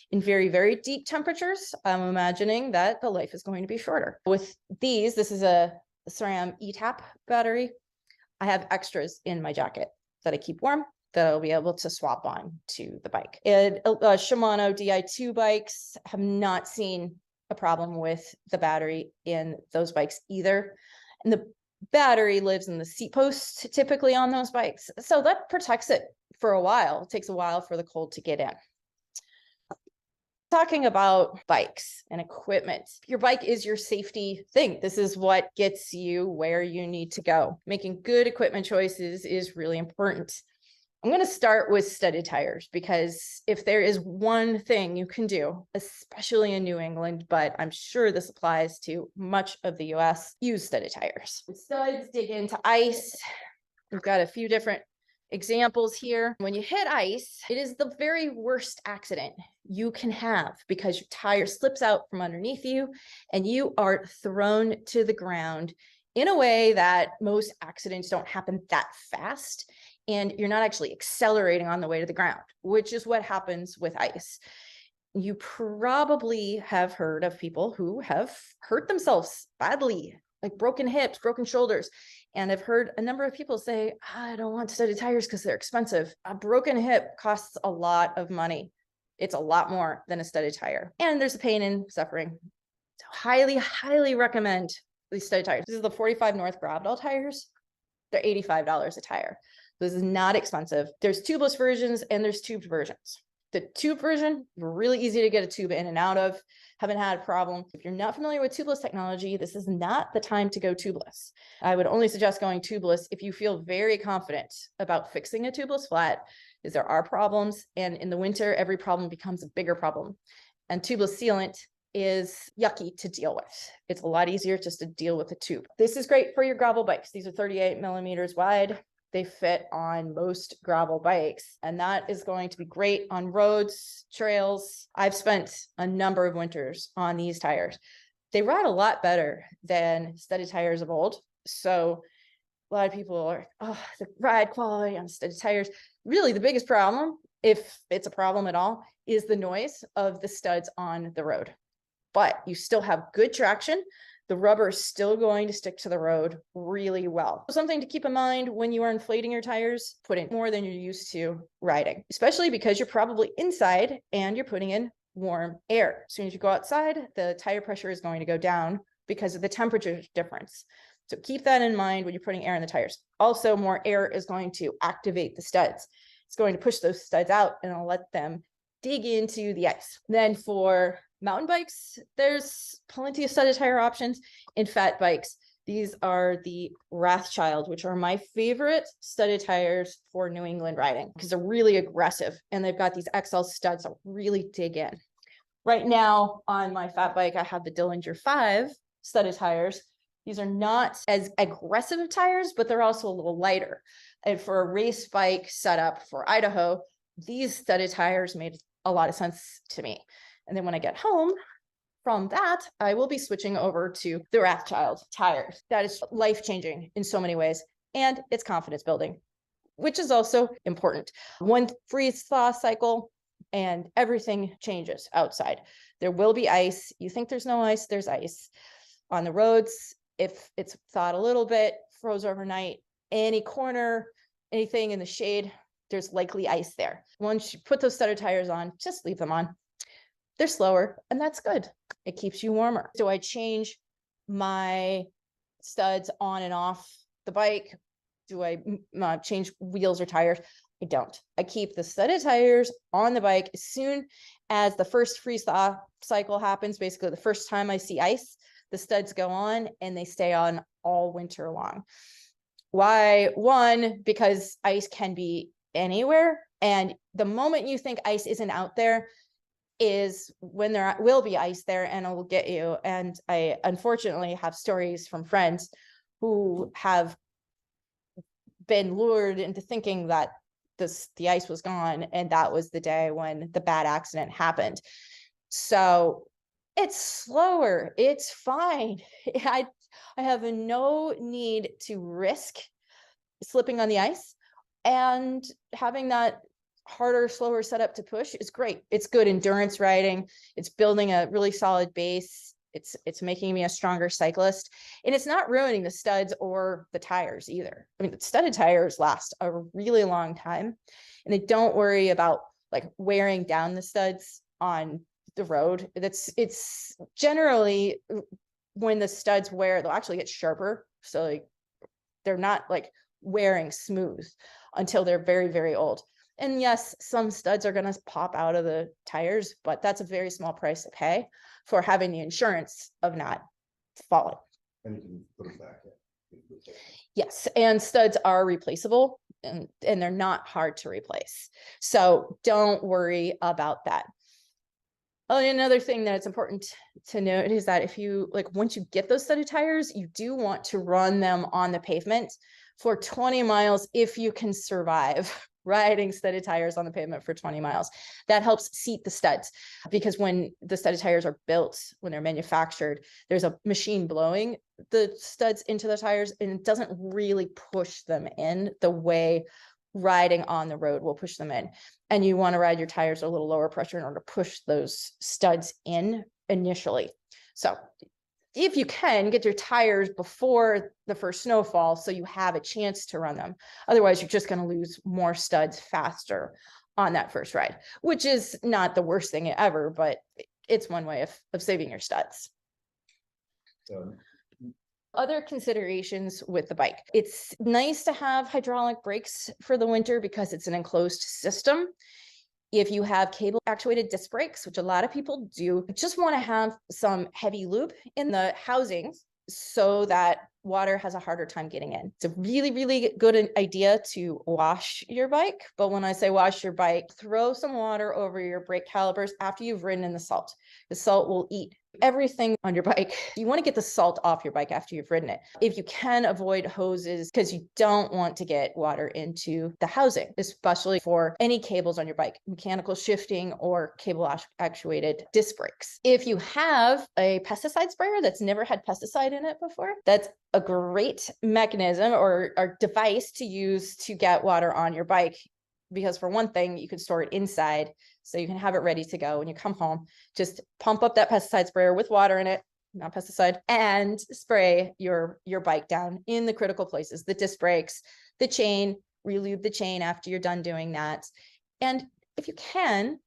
In very, very deep temperatures, I'm imagining that the life is going to be shorter. With these, this is a SRAM ETAP battery. I have extras in my jacket that I keep warm that I'll be able to swap on to the bike. Shimano Di2 bikes have not seen a problem with the battery in those bikes either. And the battery lives in the seat post typically on those bikes. So that protects it for a while. It takes a while for the cold to get in. Talking about bikes and equipment, your bike is your safety thing. This is what gets you where you need to go. Making good equipment choices is really important. I'm going to start with studded tires, because if there is one thing you can do, especially in New England, but I'm sure this applies to much of the US, use studded tires. Studs dig into ice. We've got a few different examples here. When you hit ice, it is the very worst accident you can have, because your tire slips out from underneath you and you are thrown to the ground in a way that most accidents don't happen that fast. And you're not actually accelerating on the way to the ground, which is what happens with ice. You probably have heard of people who have hurt themselves badly, like broken hips, broken shoulders. And I've heard a number of people say, I don't want studded tires because they're expensive. A broken hip costs a lot of money. It's a lot more than a studded tire. And there's a pain and suffering. So highly, highly recommend these studded tires. This is the 45 North Gravel tires. They're $85 a tire. This is not expensive. There's tubeless versions and there's tubed versions. The tube version, really easy to get a tube in and out of. Haven't had a problem. If you're not familiar with tubeless technology, this is not the time to go tubeless. I would only suggest going tubeless if you feel very confident about fixing a tubeless flat, because there are problems. And in the winter, every problem becomes a bigger problem. And tubeless sealant is yucky to deal with. It's a lot easier just to deal with a tube. This is great for your gravel bikes. These are 38 millimeters wide. They fit on most gravel bikes, and that is going to be great on roads, trails. I've spent a number of winters on these tires. They ride a lot better than studded tires of old. So a lot of people are, oh, the ride quality on studded tires. Really, the biggest problem, if it's a problem at all, is the noise of the studs on the road. But you still have good traction. The rubber is still going to stick to the road really well. Something to keep in mind when you are inflating your tires, put in more than you're used to riding, especially because you're probably inside and you're putting in warm air. As soon as you go outside, the tire pressure is going to go down because of the temperature difference. So keep that in mind when you're putting air in the tires. Also, more air is going to activate the studs. It's going to push those studs out and it'll let them dig into the ice. Then for mountain bikes, there's plenty of studded tire options. In fat bikes, these are the Rothschild, which are my favorite studded tires for New England riding because they're really aggressive and they've got these XL studs that really dig in. Right now on my fat bike, I have the Dillinger 5 studded tires. These are not as aggressive of tires, but they're also a little lighter. And for a race bike setup for Idaho, these studded tires made a lot of sense to me. And then when I get home from that, I will be switching over to the Rothschild tires. That is life-changing in so many ways. And it's confidence building, which is also important. One freeze thaw cycle, and everything changes outside. There will be ice. You think there's no ice, there's ice. On the roads, if it's thawed a little bit, froze overnight, any corner, anything in the shade, there's likely ice there. Once you put those studded tires on, just leave them on. They're slower, and that's good. It keeps you warmer. Do I change my studs on and off the bike? Do I change wheels or tires? I don't. I keep the studded tires on the bike as soon as the first freeze thaw cycle happens. Basically, the first time I see ice, the studs go on and they stay on all winter long. Why? One, because ice can be anywhere. And the moment you think ice isn't out there is when there will be ice there and it will get you. And I unfortunately have stories from friends who have been lured into thinking that the ice was gone, and that was the day when the bad accident happened. So it's slower. It's fine. I have no need to risk slipping on the ice, and having that harder, slower setup to push is great. It's good endurance riding. It's building a really solid base. It's making me a stronger cyclist, and it's not ruining the studs or the tires either. I mean, the studded tires last a really long time, and they don't worry about like wearing down the studs on the road. It's generally when the studs wear, they'll actually get sharper. So like they're not like wearing smooth until they're very, very old. And yes, some studs are going to pop out of the tires, but that's a very small price to pay for having the insurance of not falling. And you can put them back in. Yes, and studs are replaceable, and they're not hard to replace. So don't worry about that. Oh, another thing that it's important to note is that if you once you get those studded tires, you do want to run them on the pavement for 20 miles if you can survive riding studded tires on the pavement for 20 miles. That helps seat the studs, because when the studded tires are built, when they're manufactured, there's a machine blowing the studs into the tires, and it doesn't really push them in the way riding on the road will push them in. And you want to ride your tires a little lower pressure in order to push those studs in initially. So if you can, get your tires before the first snowfall so you have a chance to run them. Otherwise, you're just going to lose more studs faster on that first ride, which is not the worst thing ever, but it's one way of saving your studs. Other considerations with the bike. It's nice to have hydraulic brakes for the winter because it's an enclosed system. If you have cable-actuated disc brakes, which a lot of people do, just want to have some heavy lube in the housings so that water has a harder time getting in. It's a really, really good idea to wash your bike. But when I say wash your bike, throw some water over your brake calipers after you've ridden in the salt. The salt will eat everything on your bike. You want to get the salt off your bike after you've ridden it. If you can, avoid hoses, because you don't want to get water into the housing, especially for any cables on your bike, mechanical shifting or cable-actuated disc brakes. If you have a pesticide sprayer that's never had pesticide in it before, that's a great mechanism or device to use to get water on your bike, because for one thing, you can store it inside so you can have it ready to go when you come home. Just pump up that pesticide sprayer with water in it, not pesticide, and spray your bike down in the critical places, the disc brakes, the chain, relube the chain after you're done doing that. And if you can,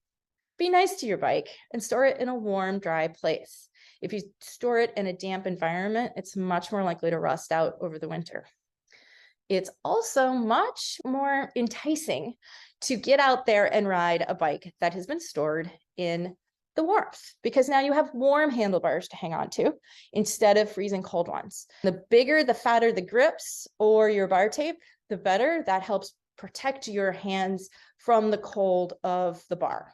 be nice to your bike and store it in a warm, dry place. If you store it in a damp environment, it's much more likely to rust out over the winter. It's also much more enticing to get out there and ride a bike that has been stored in the warmth, because now you have warm handlebars to hang on to instead of freezing cold ones. The bigger, the fatter the grips or your bar tape, the better. That helps protect your hands from the cold of the bar.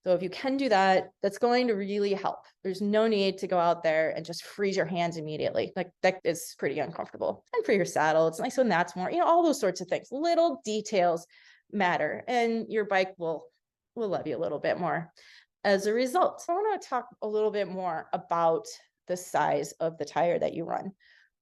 So if you can do that, that's going to really help. There's no need to go out there and just freeze your hands immediately. Like, that is pretty uncomfortable. And for your saddle, it's nice when that's more, all those sorts of things. Little details matter, and your bike will love you a little bit more as a result. So I want to talk a little bit more about the size of the tire that you run.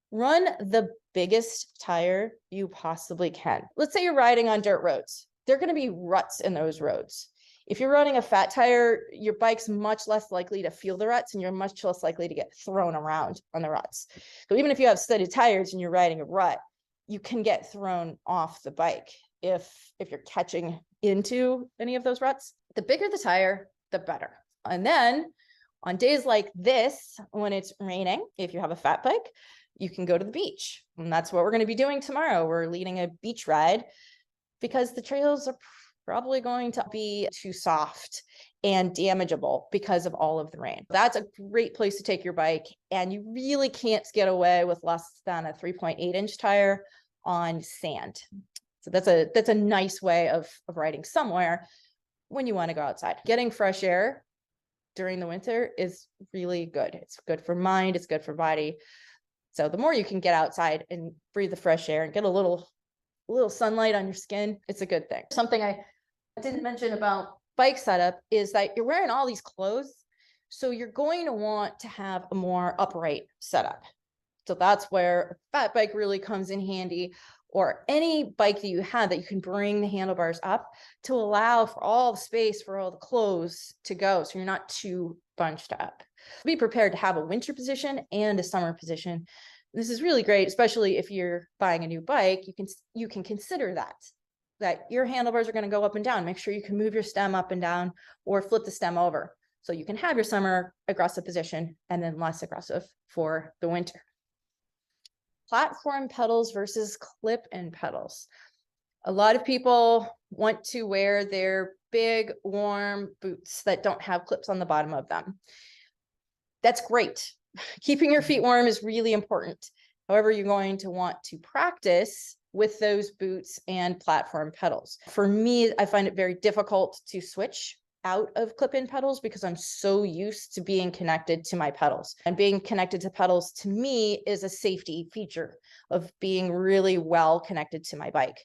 Run the biggest tire you possibly can. Let's say you're riding on dirt roads. There are going to be ruts in those roads. If you're running a fat tire, your bike's much less likely to feel the ruts and you're much less likely to get thrown around on the ruts. So even if you have studded tires and you're riding a rut, you can get thrown off the bike if you're catching into any of those ruts. The bigger the tire, the better. And then on days like this, when it's raining, if you have a fat bike, you can go to the beach. And that's what we're going to be doing tomorrow. We're leading a beach ride because the trails are probably going to be too soft and damageable because of all of the rain. That's a great place to take your bike, and you really can't get away with less than a 3.8-inch tire on sand. So that's a nice way of riding somewhere when you want to go outside. Getting fresh air during the winter is really good. It's good for mind, it's good for body. So the more you can get outside and breathe the fresh air and get a little sunlight on your skin, it's a good thing. Something I didn't mention about bike setup is that you're wearing all these clothes, so you're going to want to have a more upright setup. So that's where a fat bike really comes in handy, or any bike that you have that you can bring the handlebars up to allow for all the space for all the clothes to go, so you're not too bunched up. Be prepared to have a winter position and a summer position. This is really great, especially if you're buying a new bike. You can consider that your handlebars are going to go up and down. Make sure you can move your stem up and down or flip the stem over, so you can have your summer aggressive position and then less aggressive for the winter. Platform pedals versus clip-in pedals. A lot of people want to wear their big warm boots that don't have clips on the bottom of them. That's great. Keeping your feet warm is really important. However, you're going to want to practice with those boots and platform pedals. For me, I find it very difficult to switch out of clip-in pedals because I'm so used to being connected to my pedals. And being connected to pedals to me is a safety feature of being really well connected to my bike.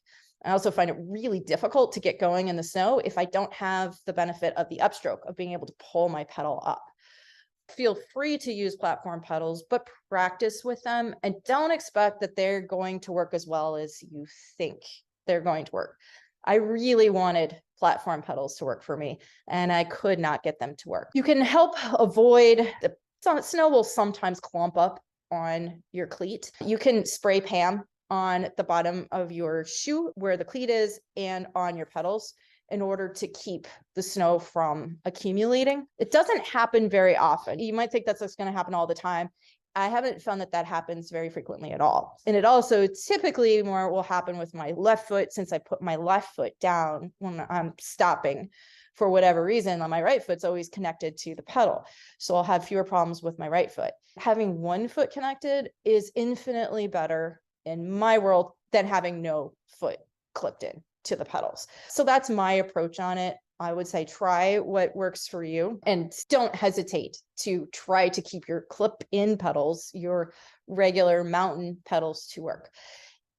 I also find it really difficult to get going in the snow if I don't have the benefit of the upstroke of being able to pull my pedal up. Feel free to use platform pedals, but practice with them and don't expect that they're going to work as well as you think they're going to work. I really wanted platform pedals to work for me, and I could not get them to work. You can help avoid the snow will sometimes clump up on your cleat. You can spray Pam on the bottom of your shoe where the cleat is and on your pedals in order to keep the snow from accumulating. It doesn't happen very often. You might think that's going to happen all the time. I haven't found that happens very frequently at all. And it also typically more will happen with my left foot, since I put my left foot down when I'm stopping for whatever reason. My right foot's always connected to the pedal. So I'll have fewer problems with my right foot. Having one foot connected is infinitely better in my world than having no foot clipped in to the pedals. So that's my approach on it. I would say try what works for you and don't hesitate to try to keep your clip-in pedals, your regular mountain pedals, to work.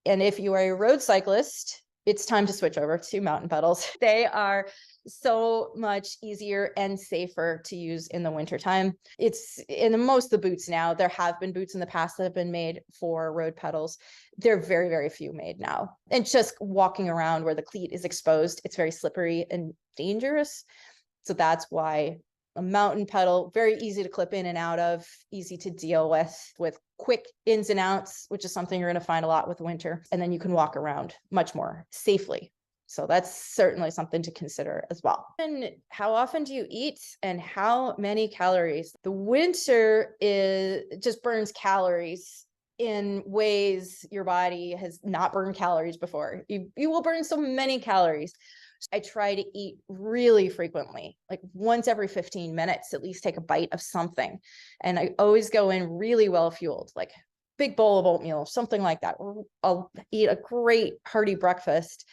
And if you are a road cyclist, it's time to switch over to mountain pedals. They are so much easier and safer to use in the wintertime. It's in most of the boots now. There have been boots in the past that have been made for road pedals. There are very, very few made now. And just walking around where the cleat is exposed, it's very slippery and dangerous. So that's why a mountain pedal, very easy to clip in and out of, easy to deal with quick ins and outs, which is something you're going to find a lot with winter. And then you can walk around much more safely. So that's certainly something to consider as well. And how often do you eat and how many calories? The winter just burns calories in ways your body has not burned calories before. You will burn so many calories. I try to eat really frequently, like once every 15 minutes, at least take a bite of something. And I always go in really well fueled, like big bowl of oatmeal, something like that. I'll eat a great hearty breakfast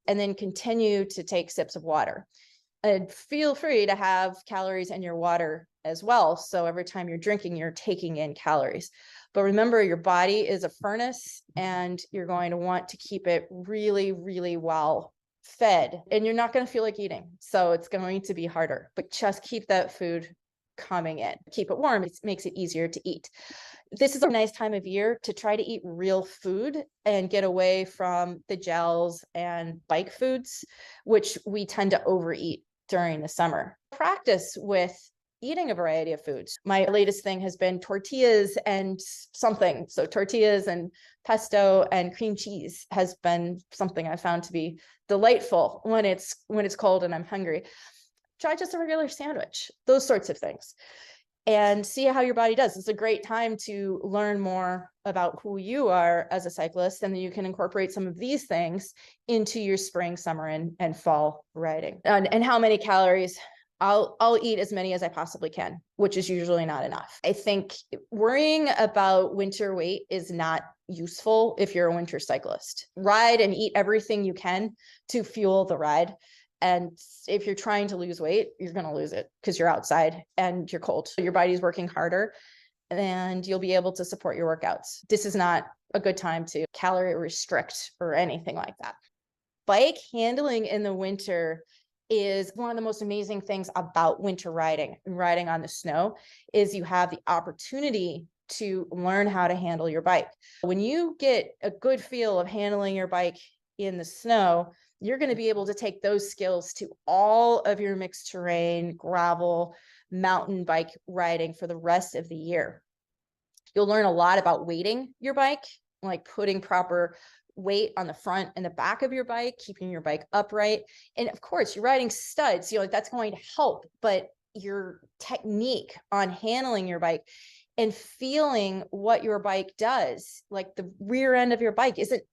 and then continue to take sips of water. And feel free to have calories in your water as well. So every time you're drinking, you're taking in calories. But remember, your body is a furnace and you're going to want to keep it really, really well fed, and you're not going to feel like eating. So it's going to be harder, but just keep that food coming in. Keep it warm. It makes it easier to eat. This is a nice time of year to try to eat real food and get away from the gels and bike foods, which we tend to overeat during the summer. Practice with eating a variety of foods. My latest thing has been tortillas and something. So tortillas and pesto and cream cheese has been something I found to be delightful when it's cold and I'm hungry. Try just a regular sandwich, those sorts of things, and see how your body does. It's a great time to learn more about who you are as a cyclist, and then you can incorporate some of these things into your spring, summer, and fall riding. And how many calories? I'll eat as many as I possibly can, which is usually not enough. I think worrying about winter weight is not useful if you're a winter cyclist. Ride and eat everything you can to fuel the ride. And if you're trying to lose weight, you're going to lose it because you're outside and you're cold. So your body's working harder and you'll be able to support your workouts. This is not a good time to calorie restrict or anything like that. Bike handling in the winter is one of the most amazing things about winter riding and riding on the snow is you have the opportunity to learn how to handle your bike. When you get a good feel of handling your bike in the snow, you're going to be able to take those skills to all of your mixed terrain, gravel, mountain bike riding for the rest of the year. You'll learn a lot about weighting your bike, like putting proper weight on the front and the back of your bike, keeping your bike upright. And of course, you're riding studs, that's going to help, but your technique on handling your bike and feeling what your bike does, like the rear end of your bike isn't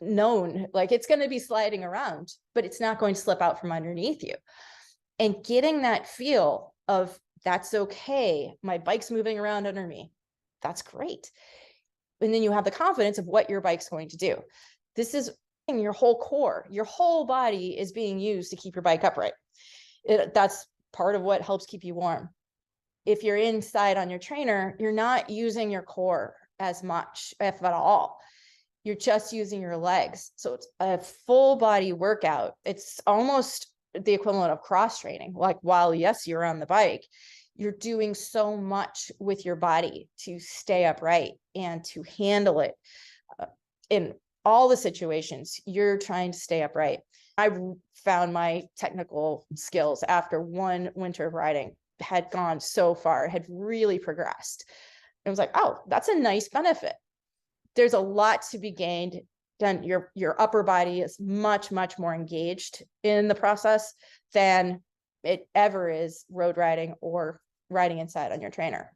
known, like it's going to be sliding around, but it's not going to slip out from underneath you. And getting that feel of that's okay, my bike's moving around under me, that's great. And then you have the confidence of what your bike's going to do. This is your whole core, your whole body is being used to keep your bike upright. That's part of what helps keep you warm. If you're inside on your trainer, you're not using your core as much, if at all. You're just using your legs. So it's a full body workout. It's almost the equivalent of cross training. Like while, yes, you're on the bike, you're doing so much with your body to stay upright and to handle it. In all the situations, you're trying to stay upright. I found my technical skills after one winter of riding had gone so far, had really progressed. It was like, oh, that's a nice benefit. There's a lot to be gained. Then your upper body is much, much more engaged in the process than it ever is road riding or riding inside on your trainer.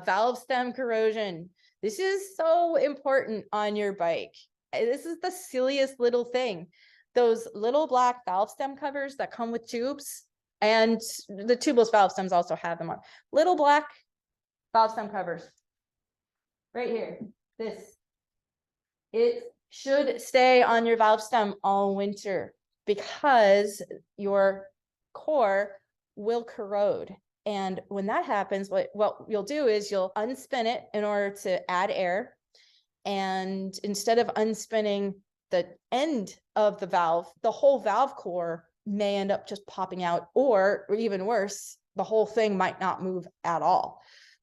Valve stem corrosion. This is so important on your bike. This is the silliest little thing. Those little black valve stem covers that come with tubes, and the tubeless valve stems also have them on. Little black valve stem covers. Right here, it should stay on your valve stem all winter because your core will corrode. And when that happens, what you'll do is you'll unspin it in order to add air. And instead of unspinning the end of the valve, the whole valve core may end up just popping out, or even worse, the whole thing might not move at all.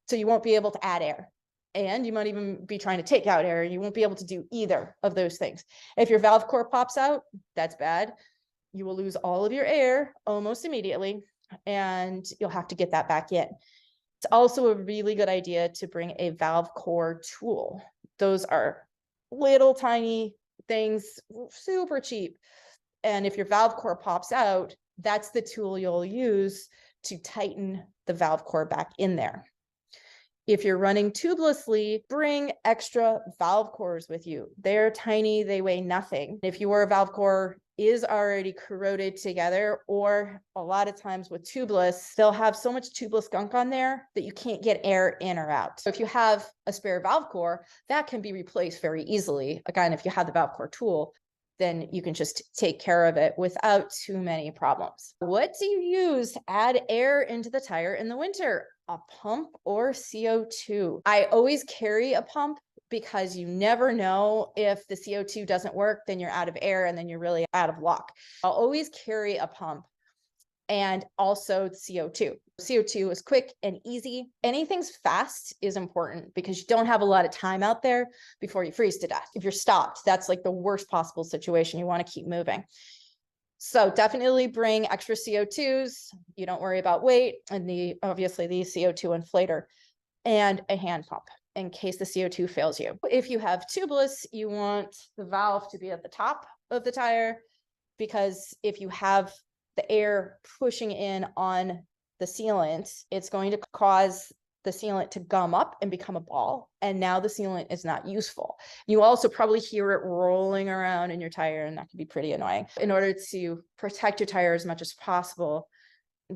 So you won't be able to add air. And you might even be trying to take out air. You won't be able to do either of those things. If your valve core pops out, that's bad. You will lose all of your air almost immediately, and you'll have to get that back in. It's also a really good idea to bring a valve core tool. Those are little tiny things, super cheap. And if your valve core pops out, that's the tool you'll use to tighten the valve core back in there. If you're running tubelessly, bring extra valve cores with you. They're tiny, they weigh nothing. If your valve core is already corroded together, or a lot of times with tubeless, they'll have so much tubeless gunk on there that you can't get air in or out. So if you have a spare valve core, that can be replaced very easily. Again, if you have the valve core tool, then you can just take care of it without too many problems. What do you use to add air into the tire in the winter? A pump or CO2? I always carry a pump because you never know, if the CO2 doesn't work, then you're out of air and then you're really out of luck. I'll always carry a pump, and also CO2. CO2 is quick and easy. Anything's fast is important because you don't have a lot of time out there before you freeze to death. If you're stopped, that's like the worst possible situation. You want to keep moving. So definitely bring extra CO2s. You don't worry about weight, and obviously the CO2 inflator, and a hand pump in case the CO2 fails you. If you have tubeless, you want the valve to be at the top of the tire, because if you have the air pushing in on the sealant, it's going to cause the sealant to gum up and become a ball. And now the sealant is not useful. You also probably hear it rolling around in your tire, and that can be pretty annoying. In order to protect your tire as much as possible,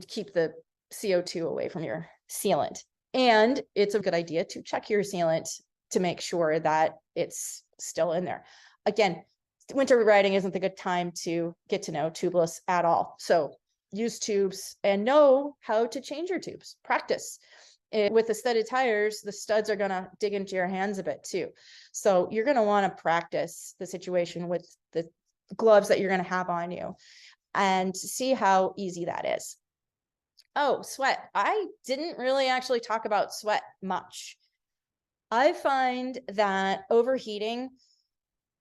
keep the CO2 away from your sealant. And it's a good idea to check your sealant to make sure that it's still in there. Again, winter riding isn't a good time to get to know tubeless at all. So use tubes and know how to change your tubes. Practice. With the studded tires, the studs are going to dig into your hands a bit too. So you're going to want to practice the situation with the gloves that you're going to have on you and see how easy that is. Oh, sweat. I didn't really actually talk about sweat much. I find that overheating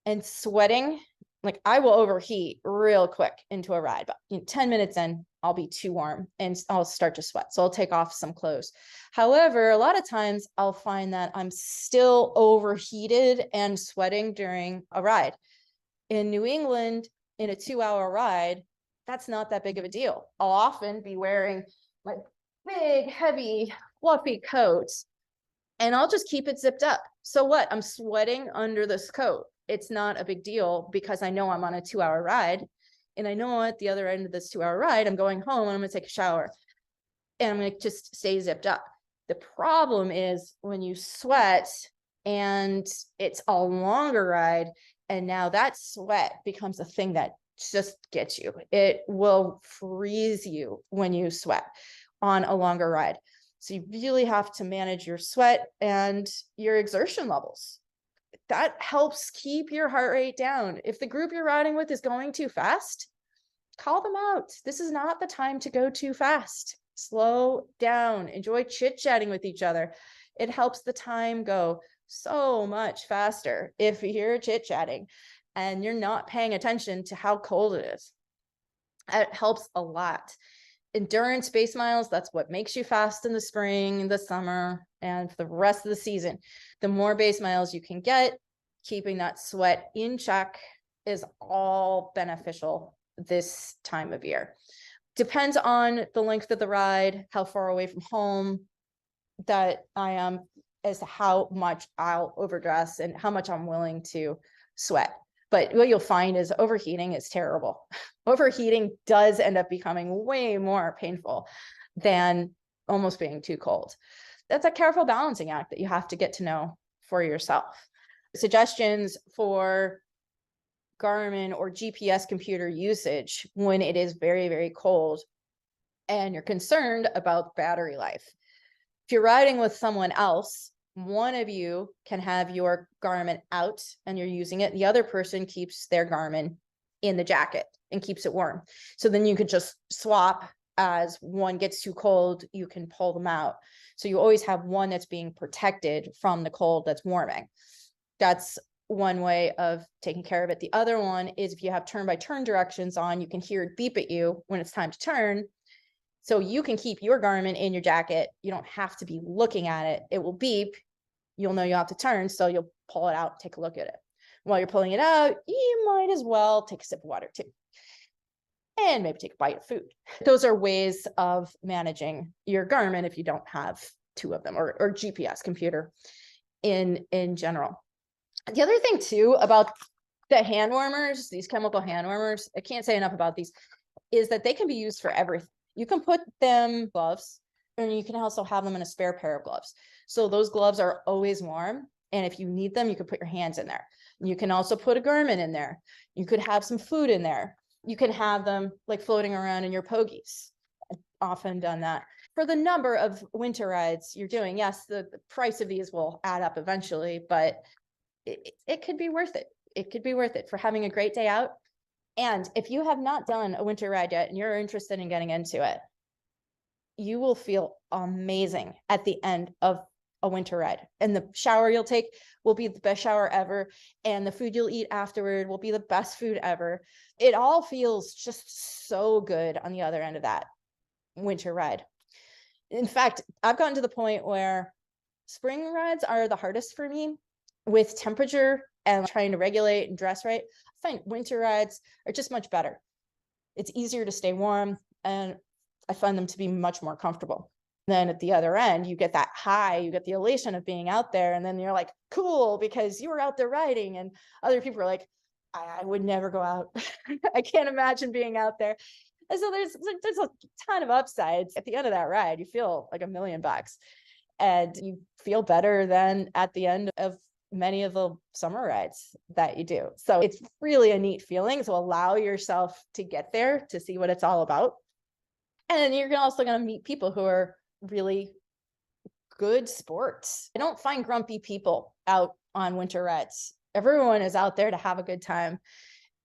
and sweating, like I will overheat real quick into a ride, but 10 minutes in, I'll be too warm and I'll start to sweat. So I'll take off some clothes. However, a lot of times I'll find that I'm still overheated and sweating during a ride. In New England, in a 2-hour ride, that's not that big of a deal. I'll often be wearing my big, heavy, fluffy coats, and I'll just keep it zipped up. So what? I'm sweating under this coat. It's not a big deal because I know I'm on a 2-hour ride, and I know at the other end of this 2-hour ride, I'm going home and I'm going to take a shower, and I'm going to just stay zipped up. The problem is when you sweat and it's a longer ride, and now that sweat becomes a thing that just gets you. It will freeze you when you sweat on a longer ride. So you really have to manage your sweat and your exertion levels. That helps keep your heart rate down. If the group you're riding with is going too fast, call them out. This is not the time to go too fast. Slow down. Enjoy chit-chatting with each other. It helps the time go so much faster if you're chit-chatting and you're not paying attention to how cold it is. It helps a lot. Endurance base miles, that's what makes you fast in the spring, the summer, and for the rest of the season. The more base miles you can get, keeping that sweat in check is all beneficial this time of year. Depends on the length of the ride, how far away from home that I am, as to how much I'll overdress and how much I'm willing to sweat. But what you'll find is overheating is terrible. Overheating does end up becoming way more painful than almost being too cold. That's a careful balancing act that you have to get to know for yourself. Suggestions for Garmin or GPS computer usage when it is very, very cold and you're concerned about battery life. If you're riding with someone else, one of you can have your Garmin out and you're using it. The other person keeps their Garmin in the jacket and keeps it warm. So then you could just swap. As one gets too cold, you can pull them out. So you always have one that's being protected from the cold that's warming. That's one way of taking care of it. The other one is if you have turn-by-turn directions on, you can hear it beep at you when it's time to turn. So you can keep your Garmin in your jacket. You don't have to be looking at it. It will beep. You'll know you have to turn, so you'll pull it out, take a look at it. While you're pulling it out, you might as well take a sip of water too. And maybe take a bite of food. Those are ways of managing your Garmin if you don't have two of them, or GPS computer in general. The other thing too about the hand warmers, these chemical hand warmers, I can't say enough about these, is that they can be used for everything. You can put them gloves, and you can also have them in a spare pair of gloves. So those gloves are always warm. And if you need them, you can put your hands in there. You can also put a Garmin in there. You could have some food in there. You can have them like floating around in your Pogies. I've often done that. For the number of winter rides you're doing, yes, the price of these will add up eventually, but it could be worth it. It could be worth it for having a great day out. And if you have not done a winter ride yet and you're interested in getting into it, you will feel amazing at the end of a winter ride. And the shower you'll take will be the best shower ever. And the food you'll eat afterward will be the best food ever. It all feels just so good on the other end of that winter ride. In fact, I've gotten to the point where spring rides are the hardest for me with temperature and trying to regulate and dress right. I find winter rides are just much better. It's easier to stay warm, and I find them to be much more comfortable. Then at the other end, you get that high, you get the elation of being out there, and then you're like, cool, because you were out there riding, and other people are like, I would never go out. I can't imagine being out there. And so there's a ton of upsides. At the end of that ride, you feel like $1 million, and you feel better than at the end of many of the summer rides that you do. So it's really a neat feeling. So allow yourself to get there to see what it's all about. And you're also going to meet people who are really good sports. I don't find grumpy people out on winter rides. Everyone is out there to have a good time.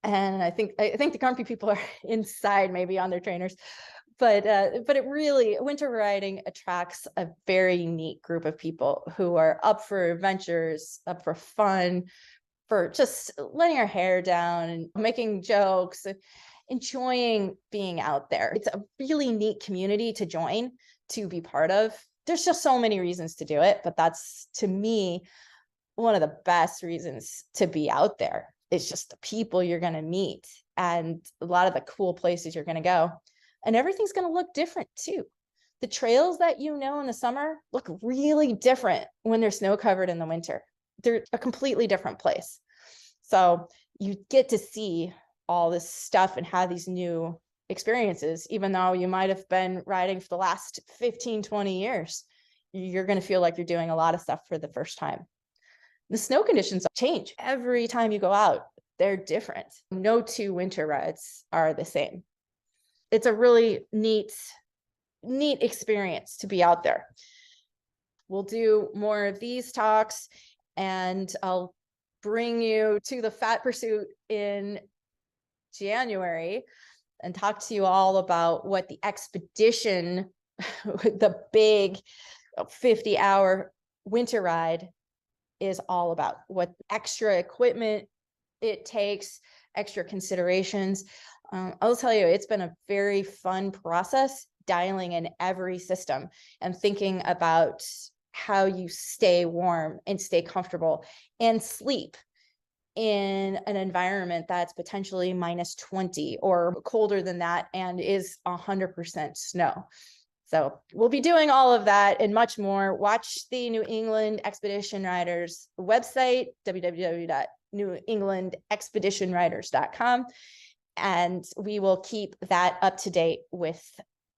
And I think the grumpy people are inside, maybe on their trainers. But it really, winter riding attracts a very neat group of people who are up for adventures, up for fun, for just letting our hair down and making jokes, enjoying being out there. It's a really neat community to join, to be part of. There's just so many reasons to do it, but that's, to me, one of the best reasons to be out there. It's just the people you're going to meet and a lot of the cool places you're going to go. And everything's going to look different too. The trails that you know in the summer look really different when they're snow covered in the winter. They're a completely different place. So you get to see all this stuff and have these new experiences, even though you might have been riding for the last 15, 20 years. You're going to feel like you're doing a lot of stuff for the first time. The snow conditions change every time you go out. They're different. No two winter rides are the same. It's a really neat experience to be out there. We'll do more of these talks, and I'll bring you to the Fat Pursuit in January and talk to you all about what the expedition, the big 50-hour winter ride, is all about, what extra equipment it takes, extra considerations. I'll tell you, it's been a very fun process dialing in every system and thinking about how you stay warm and stay comfortable and sleep in an environment that's potentially -20 or colder than that and is 100% snow. So we'll be doing all of that and much more. Watch the New England Expedition Riders website, www.newenglandexpeditionriders.com. And we will keep that up to date with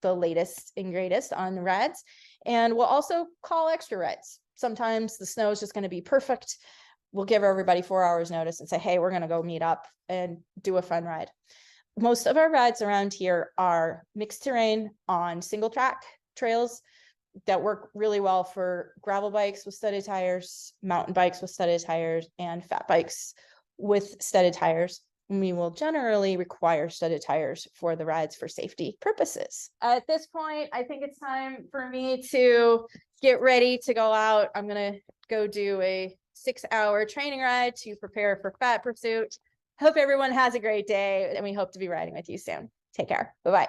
the latest and greatest on the rides. And we'll also call extra rides. Sometimes the snow is just going to be perfect. We'll give everybody 4 hours notice and say, hey, we're going to go meet up and do a fun ride. Most of our rides around here are mixed terrain on single track trails that work really well for gravel bikes with studded tires, mountain bikes with studded tires, and fat bikes with studded tires. We will generally require studded tires for the rides for safety purposes. At this point, I think it's time for me to get ready to go out. I'm going to go do a 6-hour training ride to prepare for Fat Pursuit. Hope everyone has a great day, and we hope to be riding with you soon. Take care. Bye-bye.